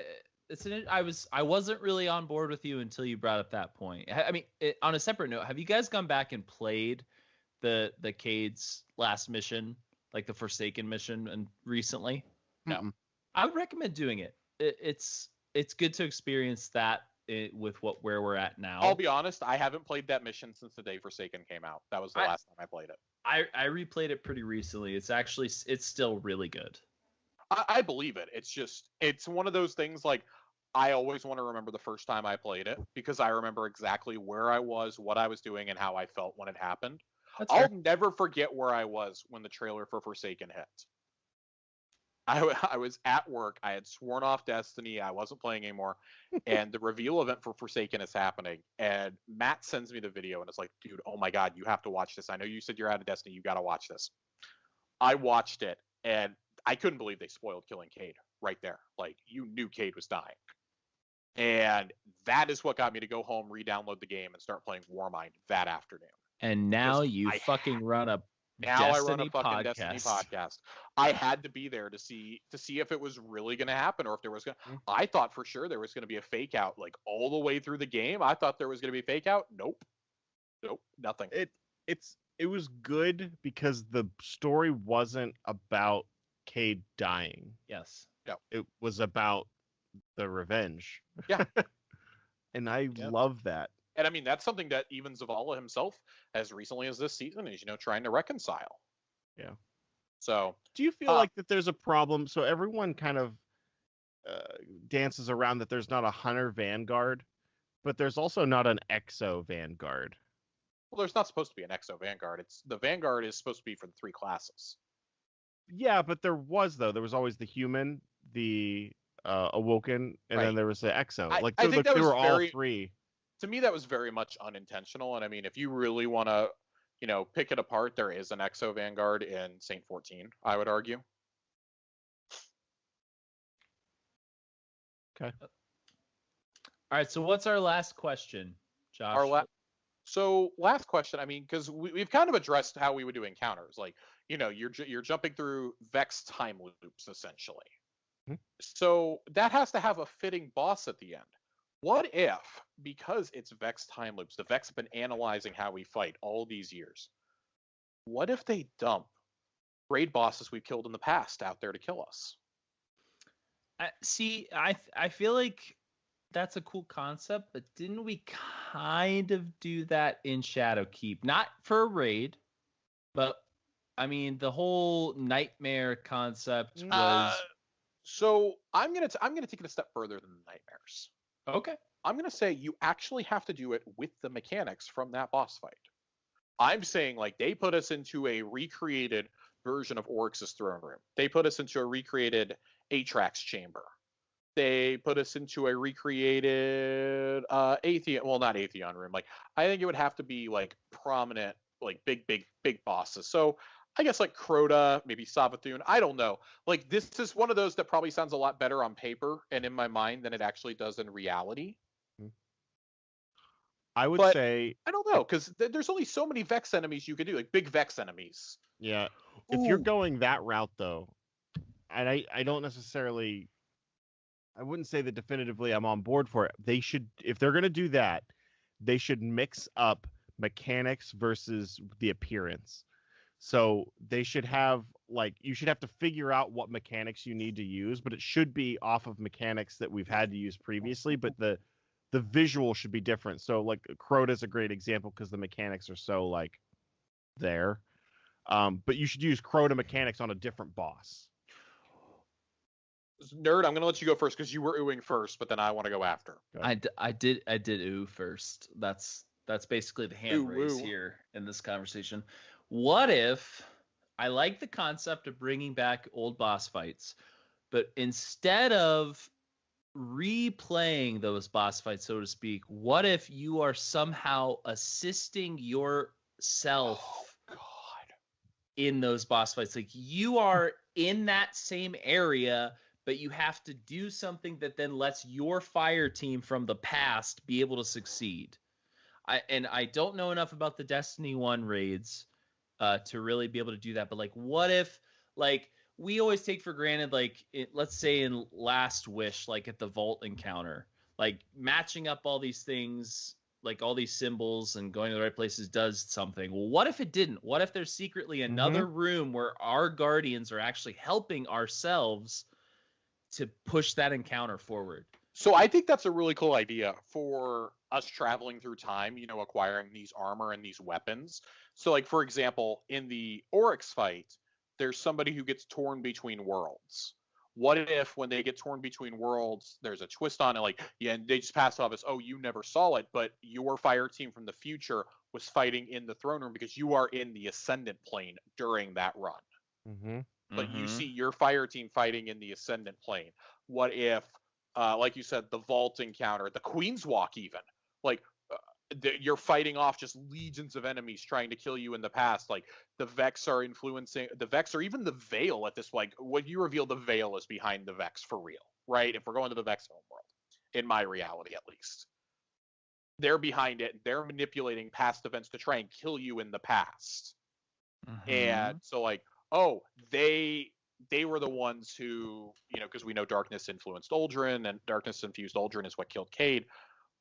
I wasn't really on board with you until you brought up that point. I mean, on a separate note, have you guys gone back and played the Cade's last mission, like the Forsaken mission, and recently? No. I would recommend doing it. It's good to experience that with where we're at now. I'll be honest, I haven't played that mission since the day Forsaken came out. That was the last time I played it. I replayed it pretty recently. It's still really good. I believe it. It's one of those things like I always want to remember the first time I played it because I remember exactly where I was, what I was doing, and how I felt when it happened. I'll never forget where I was when the trailer for Forsaken hit. I was at work. I had sworn off Destiny. I wasn't playing anymore. And the reveal event for Forsaken is happening. And Matt sends me the video and it's like, dude, oh my God, you have to watch this. I know you said you're out of Destiny. You got to watch this. I watched it and I couldn't believe they spoiled killing Cade right there. Like, you knew Cade was dying. And that is what got me to go home, re-download the game, and start playing Warmind that afternoon. And now you fucking run a Destiny podcast. I had to be there to see if it was really going to happen, or if there was going to... I thought for sure there was going to be a fake out, like all the way through the game. I thought there was going to be a fake out. Nope, nothing. It was good because the story wasn't about Cade dying. Yes. No. It was about the revenge. Yeah. And I love that. And I mean, that's something that even Zavala himself, as recently as this season, is, trying to reconcile. Yeah. So, do you feel like that there's a problem? So everyone kind of dances around that there's not a Hunter Vanguard, but there's also not an Exo Vanguard. Well, there's not supposed to be an Exo Vanguard. The Vanguard is supposed to be for the 3 classes. Yeah, but there was always the human, the Awoken, and then there was the Exo. I think they were all 3. To me, that was very much unintentional. And I mean, if you really want to, pick it apart, there is an Exo Vanguard in Saint 14, I would argue. Okay. All right, so what's our last question, Josh? So last question, I mean, because we've kind of addressed how we would do encounters. Like, you're jumping through Vex time loops, essentially. Mm-hmm. So that has to have a fitting boss at the end. What if, because it's Vex time loops, the Vex have been analyzing how we fight all these years, what if they dump raid bosses we've killed in the past out there to kill us? I feel like that's a cool concept, but didn't we kind of do that in Shadowkeep? Not for a raid, but I mean the whole nightmare concept was. So I'm gonna take it a step further than the nightmares. Okay. I'm gonna say you actually have to do it with the mechanics from that boss fight. I'm saying like they put us into a recreated version of Oryx's throne room. They put us into a recreated Atrax chamber. They put us into a recreated Atheon, well, not Atheon room. Like, I think it would have to be like prominent, like big bosses. So I guess like Crota, maybe Savathun. I don't know. Like, this is one of those that probably sounds a lot better on paper and in my mind than it actually does in reality. I would say, I don't know, because there's only so many Vex enemies you could do, like big Vex enemies. Yeah. If you're going that route though, and I don't necessarily, I wouldn't say that definitively I'm on board for it. They should, if they're going to do that, they should mix up mechanics versus the appearance. So they should have, like, you should have to figure out what mechanics you need to use, but it should be off of mechanics that we've had to use previously, but the visual should be different. So like Crota is a great example because the mechanics are so like there. But you should use Crota mechanics on a different boss. Nerd, I'm gonna let you go first because you were oohing first, but then I want to go after. I did ooh first. That's basically the hand raise here in this conversation. What if I like the concept of bringing back old boss fights, but instead of replaying those boss fights, so to speak, what if you are somehow assisting yourself in those boss fights? Like you are in that same area, but you have to do something that then lets your fire team from the past be able to succeed. I don't know enough about the Destiny 1 raids to really be able to do that. But like, what if, like, we always take for granted, like, let's say in Last Wish, like at the Vault encounter, like matching up all these things, like all these symbols and going to the right places does something. Well, what if it didn't? What if there's secretly another room where our Guardians are actually helping ourselves to push that encounter forward? So I think that's a really cool idea for us traveling through time, acquiring these armor and these weapons. So like, for example, in the Oryx fight, there's somebody who gets torn between worlds. What if when they get torn between worlds, there's a twist on it, like, yeah, and they just pass off as, oh, you never saw it, but your fire team from the future was fighting in the throne room because you are in the Ascendant plane during that run. Mm-hmm. But you see your fire team fighting in the Ascendant plane. What if, like you said, the Vault encounter, the Queen's Walk even, like, you're fighting off just legions of enemies trying to kill you in the past. Like the Vex are influencing the Vex, or even the Veil at this, like what you reveal the Veil is behind the Vex for real, right? If we're going to the Vex homeworld, in my reality at least, they're behind it. They're manipulating past events to try and kill you in the past. And so like, oh, they were the ones who, because we know darkness influenced Uldren, and darkness infused Uldren is what killed Cade.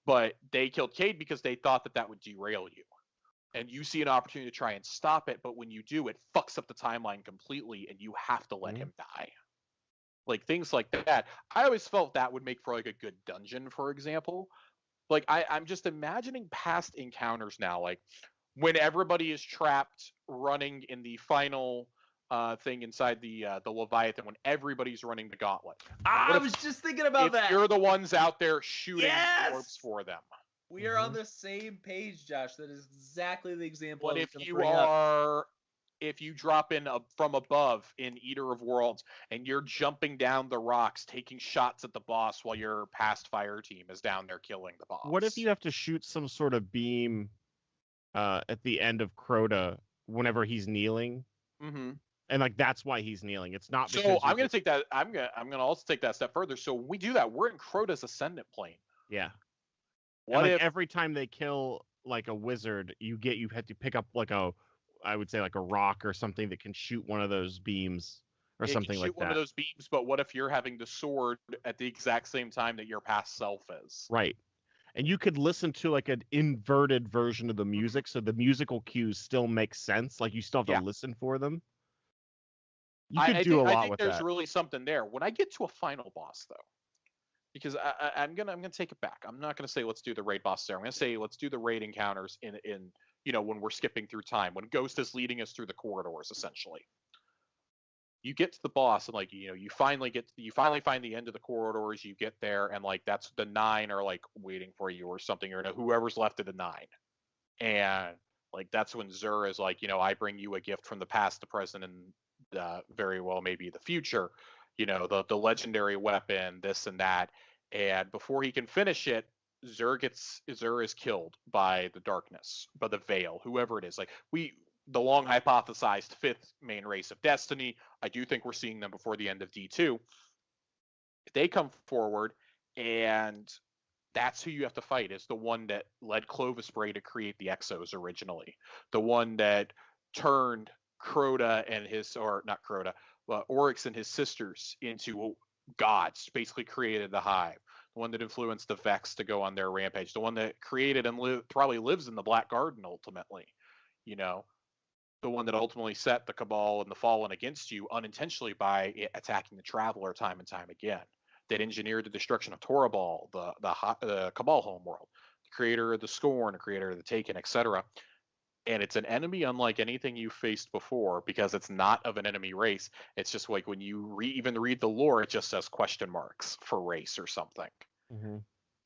But they killed Cade because they thought that would derail you. And you see an opportunity to try and stop it, but when you do, it fucks up the timeline completely, and you have to let him die. Like, things like that. I always felt that would make for, like, a good dungeon, for example. Like I'm just imagining past encounters now, like when everybody is trapped running in the final thing inside the Leviathan, when everybody's running the gauntlet. I was just thinking about that. You're the ones out there shooting orbs for them. We are on the same page, Josh. That is exactly the example. But if you drop in from above in Eater of Worlds and you're jumping down the rocks, taking shots at the boss while your past fire team is down there killing the boss. What if you have to shoot some sort of beam at the end of Crota whenever he's kneeling? Mm-hmm. And like that's why he's kneeling. It's not. So I'm gonna take that. I'm gonna also take that a step further. So when we do that, we're in Crota's ascendant plane. Yeah. What if every time they kill like a wizard, you have to pick up like I would say like a rock or something that can shoot one of those beams or something like that. One of those beams, but what if you're having the sword at the exact same time that your past self is? Right. And you could listen to like an inverted version of the music, so the musical cues still make sense. Like you still have to listen for them. You could do a lot with that. I think there's really something there. When I get to a final boss, though, because I'm gonna take it back. I'm not gonna say let's do the raid boss there. I'm gonna say let's do the raid encounters in when we're skipping through time, when Ghost is leading us through the corridors, essentially. You get to the boss and like you finally find the end of the corridors. You get there and like that's the 9 are like waiting for you or something, or whoever's left of the 9, and like that's when Zur is like, I bring you a gift from the past, the present, and very well maybe the future, the legendary weapon, this and that. And before he can finish it, Zur is killed by the darkness, by the Veil, whoever it is. Like the long hypothesized 5th main race of Destiny. I do think we're seeing them before the end of D2. They come forward, and that's who you have to fight, is the one that led Clovis Bray to create the Exos originally. The one that turned Crota and Oryx and his sisters into gods, basically created the Hive. The one that influenced the Vex to go on their rampage. The one that created and probably lives in the Black Garden ultimately. The one that ultimately set the Cabal and the Fallen against you unintentionally by attacking the Traveler time and time again. That engineered the destruction of Torabal, the Cabal homeworld. The creator of the Scorn, the creator of the Taken, etc. And it's an enemy unlike anything you faced before, because it's not of an enemy race. It's just like when you even read the lore, it just says question marks for race or something. Mm-hmm.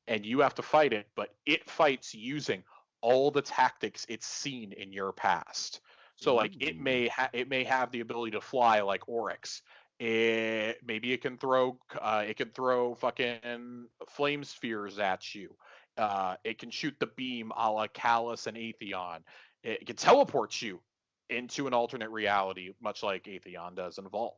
And you have to fight it, but it fights using all the tactics it's seen in your past. So like it may have the ability to fly like Oryx. Maybe it can throw fucking flame spheres at you. It can shoot the beam a la Callus and Atheon. It can teleport you into an alternate reality, much like Atheon does in Vault.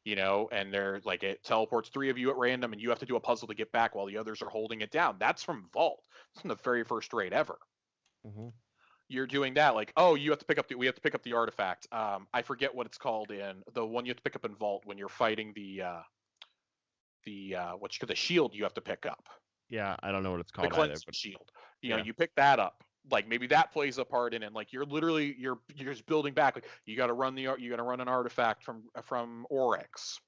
And they're like, it teleports 3 of you at random, and you have to do a puzzle to get back while the others are holding it down. That's from Vault. It's from the very first raid ever. Mm-hmm. You're doing that, like, oh, we have to pick up the artifact. I forget what it's called in the one you have to pick up in Vault when you're fighting the shield you have to pick up. Yeah, I don't know what it's called. The cleansing shield. You pick that up. Like maybe that plays a part in it. Like you're just building back. Like you got to run an artifact from Oryx.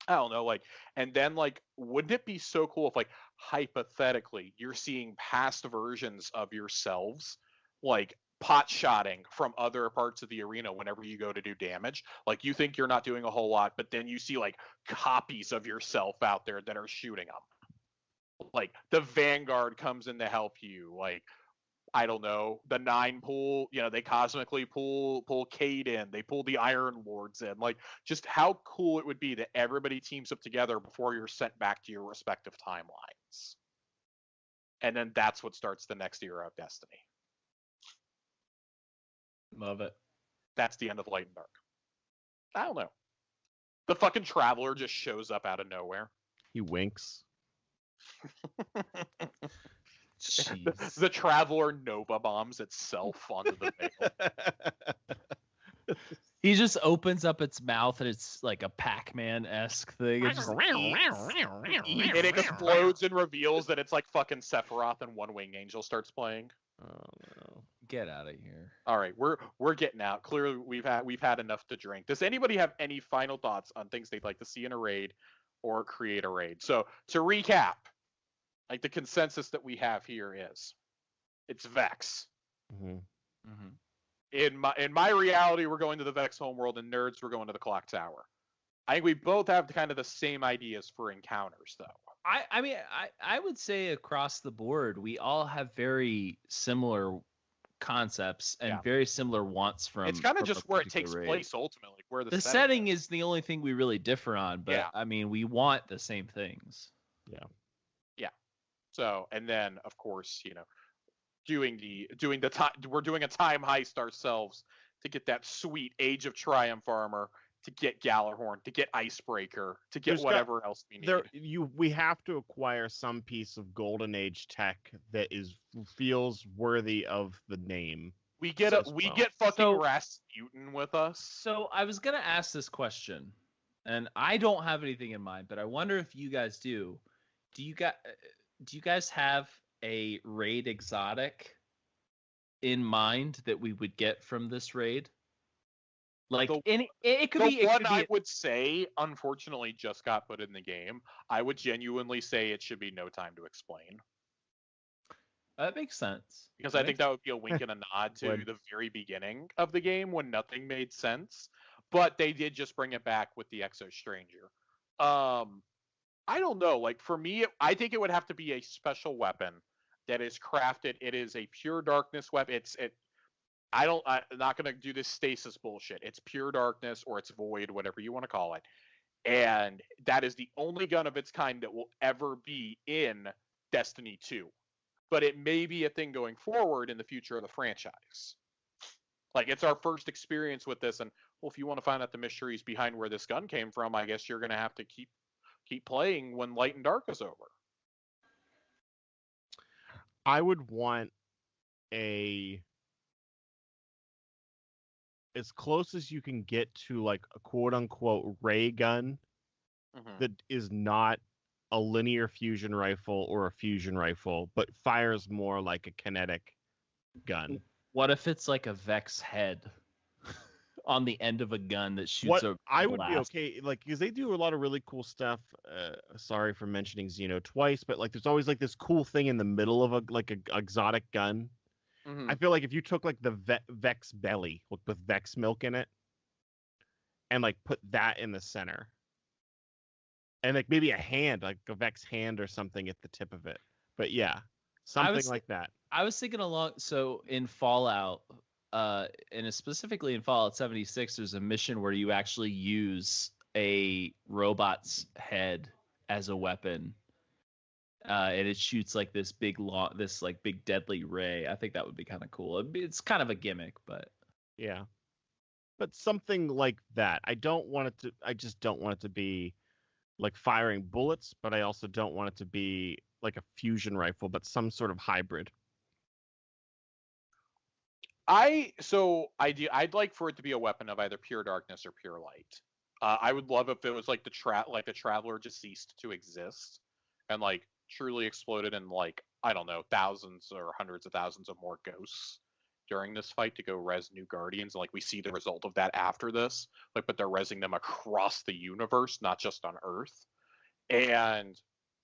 I don't know. Like, and then like, wouldn't it be so cool if like hypothetically you're seeing past versions of yourselves, like pot-shotting from other parts of the arena whenever you go to do damage? Like you think you're not doing a whole lot, but then you see like copies of yourself out there that are shooting them. Like the Vanguard comes in to help you. Like, I don't know, the 9 pull, they cosmically pull Cade in, they pull the Iron Wards in. Like, just how cool it would be that everybody teams up together before you're sent back to your respective timelines. And then that's what starts the next era of Destiny. Love it. That's the end of Light and Dark. I don't know. The fucking Traveler just shows up out of nowhere. He winks. The Traveler Nova bombs itself onto the Veil. He just opens up its mouth and it's like a Pac-Man-esque thing. It explodes and reveals that it's like fucking Sephiroth, and One Wing Angel starts playing. Oh no! Get out of here! All right, we're getting out. Clearly, we've had enough to drink. Does anybody have any final thoughts on things they'd like to see in a raid or create a raid? So to recap, Like the consensus that we have here is it's Vex. Mm-hmm. Mm-hmm. In my reality, we're going to the Vex homeworld, and Nerds, we're going to the Clock Tower. I think we both have kind of the same ideas for encounters, though. I mean, I would say across the board, we all have very similar concepts and very similar wants from. It's kind of just where it takes raid. place ultimately, where the setting is the only thing we really differ on. But Yeah. I mean, we want the same things. Yeah. So, and then of course, you know, doing the time, we're doing a time heist ourselves to get that sweet Age of Triumph armor, to get Gallarhorn, to get Icebreaker, to get whatever else we need. We have to acquire some piece of Golden Age tech that feels worthy of the name. We get fucking Rasputin with us. So I was gonna ask this question, and I don't have anything in mind, but I wonder if you guys do. Do you guys have a raid exotic in mind that we would get from this raid? Like it could be one I would say, unfortunately, just got put in the game. I would genuinely say it should be No Time to Explain. That makes sense. Because I think that would be a wink and a nod to the very beginning of the game when nothing made sense. But they did just bring it back with the Exo Stranger. I don't know. Like for me, I think it would have to be a special weapon that is crafted. It is a pure darkness weapon. I'm not gonna do this stasis bullshit. It's pure darkness or it's void, whatever you want to call it. And that is the only gun of its kind that will ever be in Destiny 2. But it may be a thing going forward in the future of the franchise. Like it's our first experience with this, and well, if you want to find out the mysteries behind where this gun came from, I guess you're gonna have to keep playing when Light and Dark is over. I would want as close as you can get to like a quote unquote ray gun that is not a linear fusion rifle or a fusion rifle, but fires more like a kinetic gun. What if it's like a Vex head on the end of a gun that shoots a I would be okay, like, because they do a lot of really cool stuff. Sorry for mentioning Xeno twice, but like there's always like this cool thing in the middle of a exotic gun. I feel like if you took like the Vex belly with Vex milk in it and like put that in the center and like maybe a hand, like a Vex hand or something at the tip of it. But yeah, something like that. I was thinking so in Fallout, and specifically in Fallout 76, there's a mission where you actually use a robot's head as a weapon. And it shoots like this big deadly ray. I think that would be kind of cool. It's kind of a gimmick, but yeah. But something like that. I just don't want it to be like firing bullets, but I also don't want it to be like a fusion rifle, but some sort of hybrid. I'd like for it to be a weapon of either pure darkness or pure light. I would love if it was like the Traveler just ceased to exist and like truly exploded in like, I don't know, thousands or hundreds of thousands of more ghosts during this fight to go res new Guardians. Like we see the result of that after this, like, but they're resing them across the universe, not just on Earth. And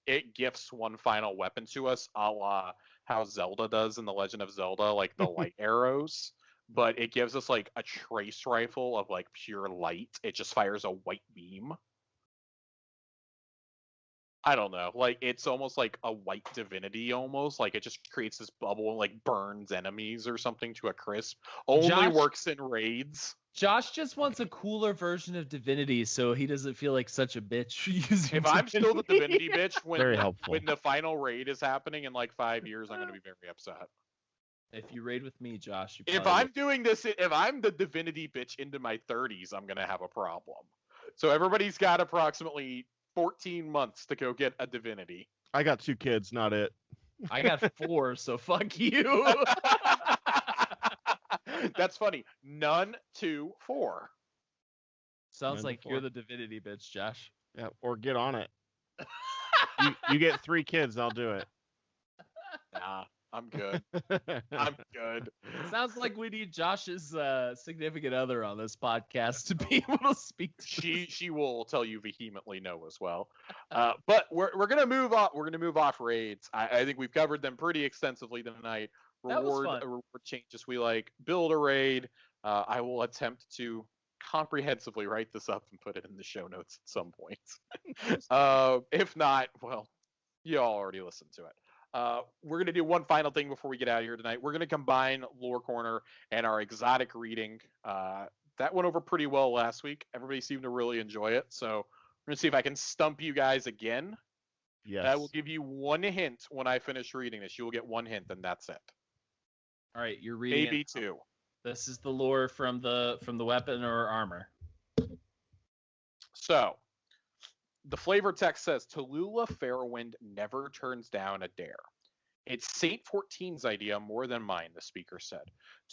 it gifts one final weapon to us, a la how Zelda does in The Legend of Zelda, like the light arrows. But it gives us like a trace rifle of like pure light. It just fires a white beam. I don't know. Like it's almost like a white divinity, almost like it just creates this bubble and like burns enemies or something to a crisp. Only works in raids. Josh just wants a cooler version of Divinity, so he doesn't feel like such a bitch using If I'm still the Divinity bitch when the final raid is happening in like 5 years, I'm going to be very upset. If you raid with me, Josh, if I'm the Divinity bitch into my 30s, I'm going to have a problem. So everybody's got approximately 14 months to go get a Divinity. I got 2 kids, not it. I got 4, so fuck you. That's funny. None, 2, 4. Sounds like you're the Divinity bitch, Josh. Yeah, or get on it. you get 3 kids, I'll do it. Nah, I'm good. I'm good. Sounds like we need Josh's significant other on this podcast to be able to speak to She will tell you vehemently no as well. But we're gonna move off. We're gonna move off raids. I think we've covered them pretty extensively tonight. That was fun. Reward changes we like. Build a raid. I will attempt to comprehensively write this up and put it in the show notes at some point. If not, well, you all already listened to it. We're going to do one final thing before we get out of here tonight. We're going to combine Lore Corner and our exotic reading. That went over pretty well last week. Everybody seemed to really enjoy it. So we're going to see if I can stump you guys again. Yes. I will give you one hint when I finish reading this. You will get one hint, and that's it. All right, you're reading. Maybe two. This is the lore from the weapon or armor. So, the flavor text says, Tallulah Fairwind never turns down a dare. It's Saint 14's idea more than mine, the speaker said.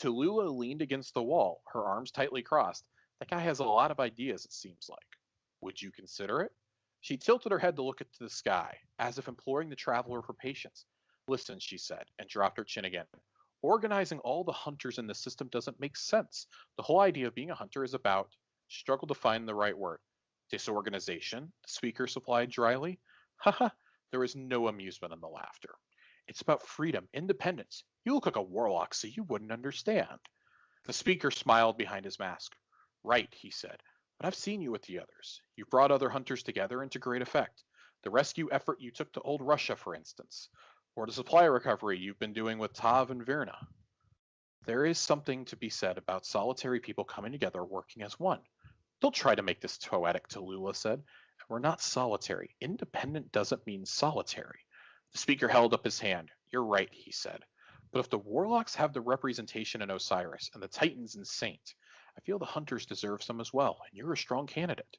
Tallulah leaned against the wall, her arms tightly crossed. That guy has a lot of ideas, it seems like. Would you consider it? She tilted her head to look into the sky, as if imploring the traveler for patience. Listen, she said, and dropped her chin again. Organizing all the hunters in the system doesn't make sense. The whole idea of being a hunter is about, struggled to find the right word. Disorganization, the speaker supplied dryly. Haha, there was no amusement in the laughter. It's about freedom, independence. You look like a warlock, so you wouldn't understand. The speaker smiled behind his mask. Right, he said, but I've seen you with the others. You've brought other hunters together and to great effect. The rescue effort you took to Old Russia, for instance, or the supply recovery you've been doing with Tav and Virna. There is something to be said about solitary people coming together working as one. Don't try to make this poetic, Tallulah said. We're not solitary. Independent doesn't mean solitary. The speaker held up his hand. You're right, he said. But if the warlocks have the representation in Osiris and the Titans in Saint, I feel the hunters deserve some as well, and you're a strong candidate.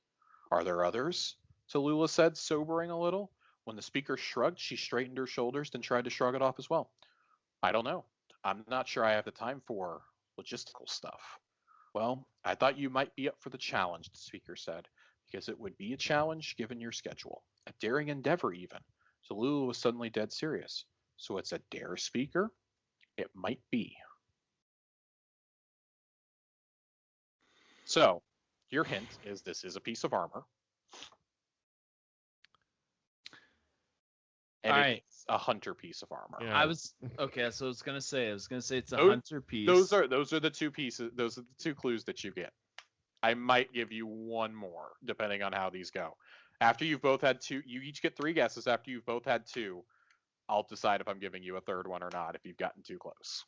Are there others? Tallulah said, sobering a little. When the speaker shrugged, she straightened her shoulders, then tried to shrug it off as well. I don't know. I'm not sure I have the time for logistical stuff. Well, I thought you might be up for the challenge, the speaker said, because it would be a challenge given your schedule. A daring endeavor, even. Tallulah was suddenly dead serious. So it's a dare, speaker? It might be. So, your hint is this is a piece of armor. And it's a hunter piece of armor. Yeah. I was gonna say it's a hunter piece. Those are the two pieces. Those are the two clues that you get. I might give you one more, depending on how these go. After you've both had two, you each get 3 guesses. After you've both had 2, I'll decide if I'm giving you a third one or not, if you've gotten too close.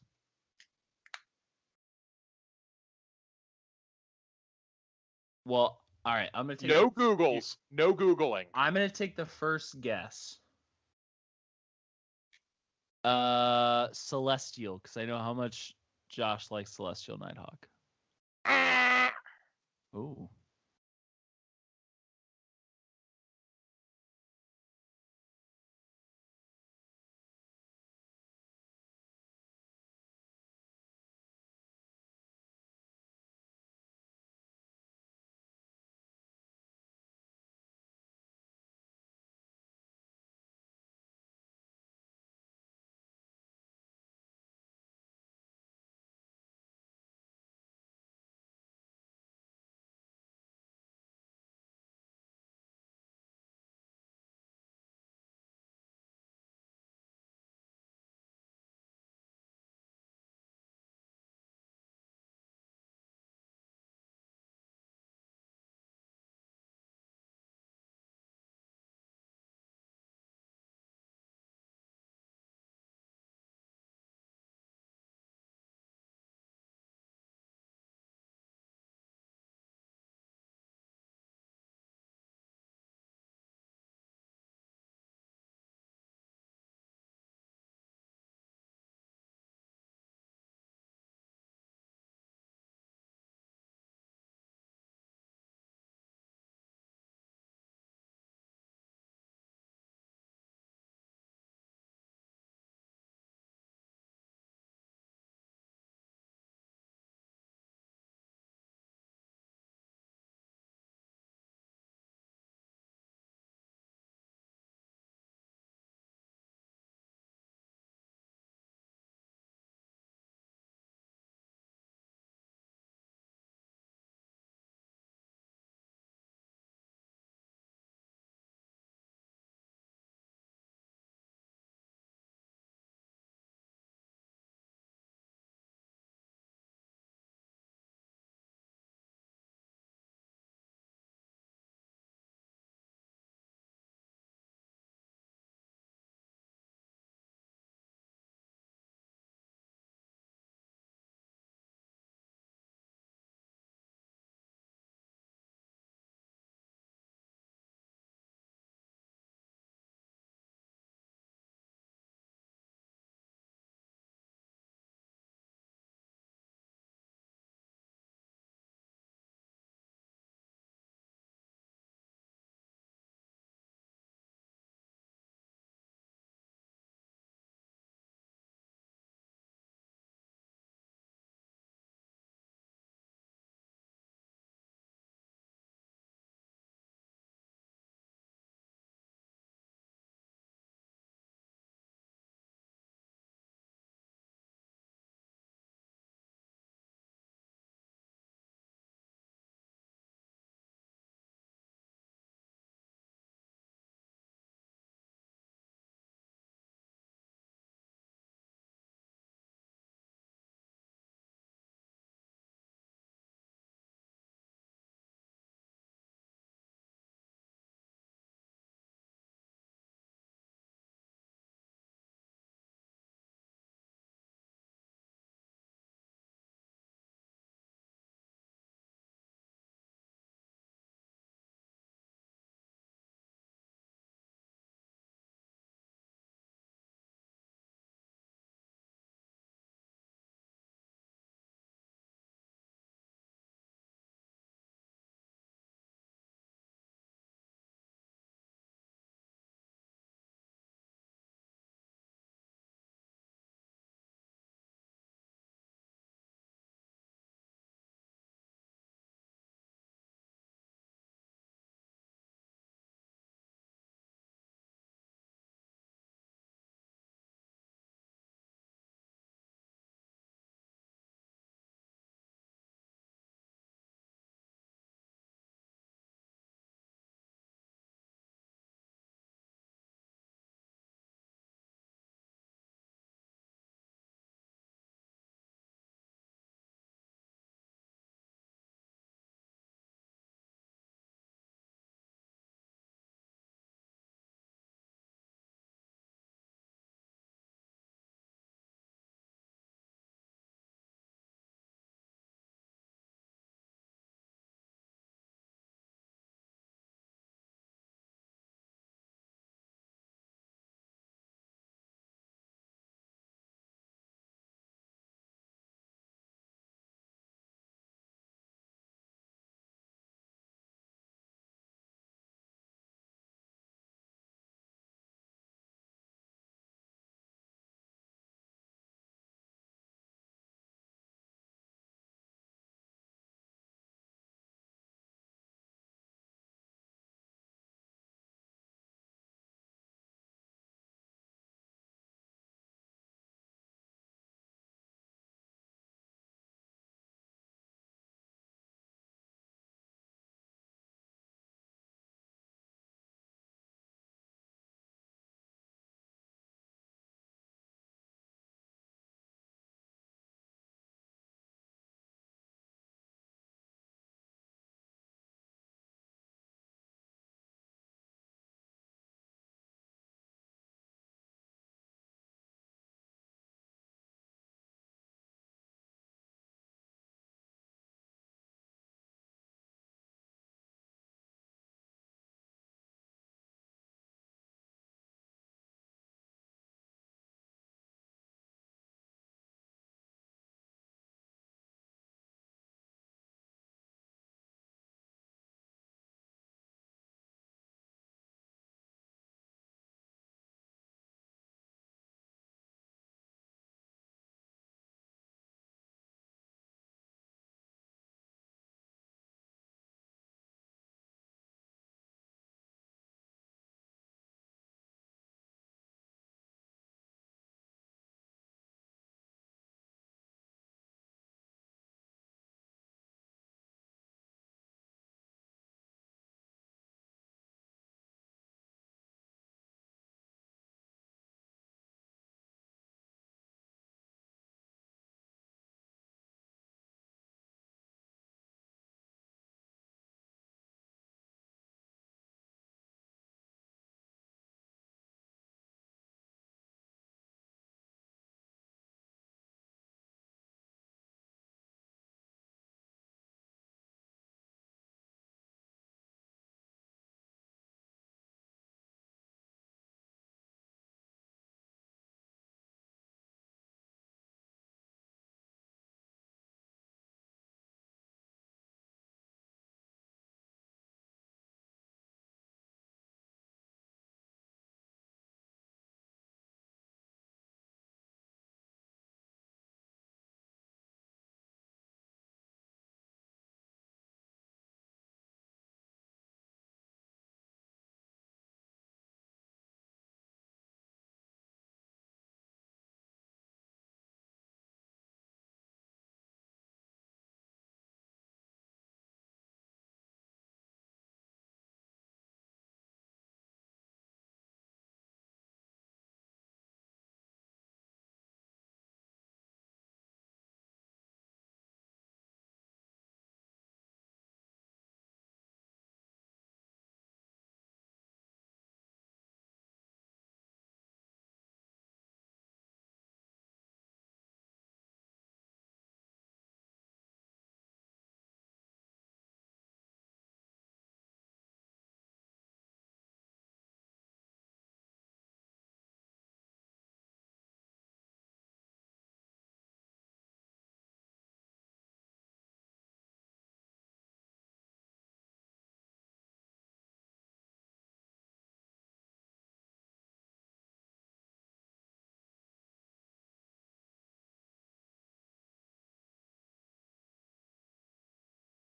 Well, all right. I'm gonna take no Googling. I'm gonna take the first guess. Celestial, because I know how much Josh likes Celestial Nighthawk. Ooh.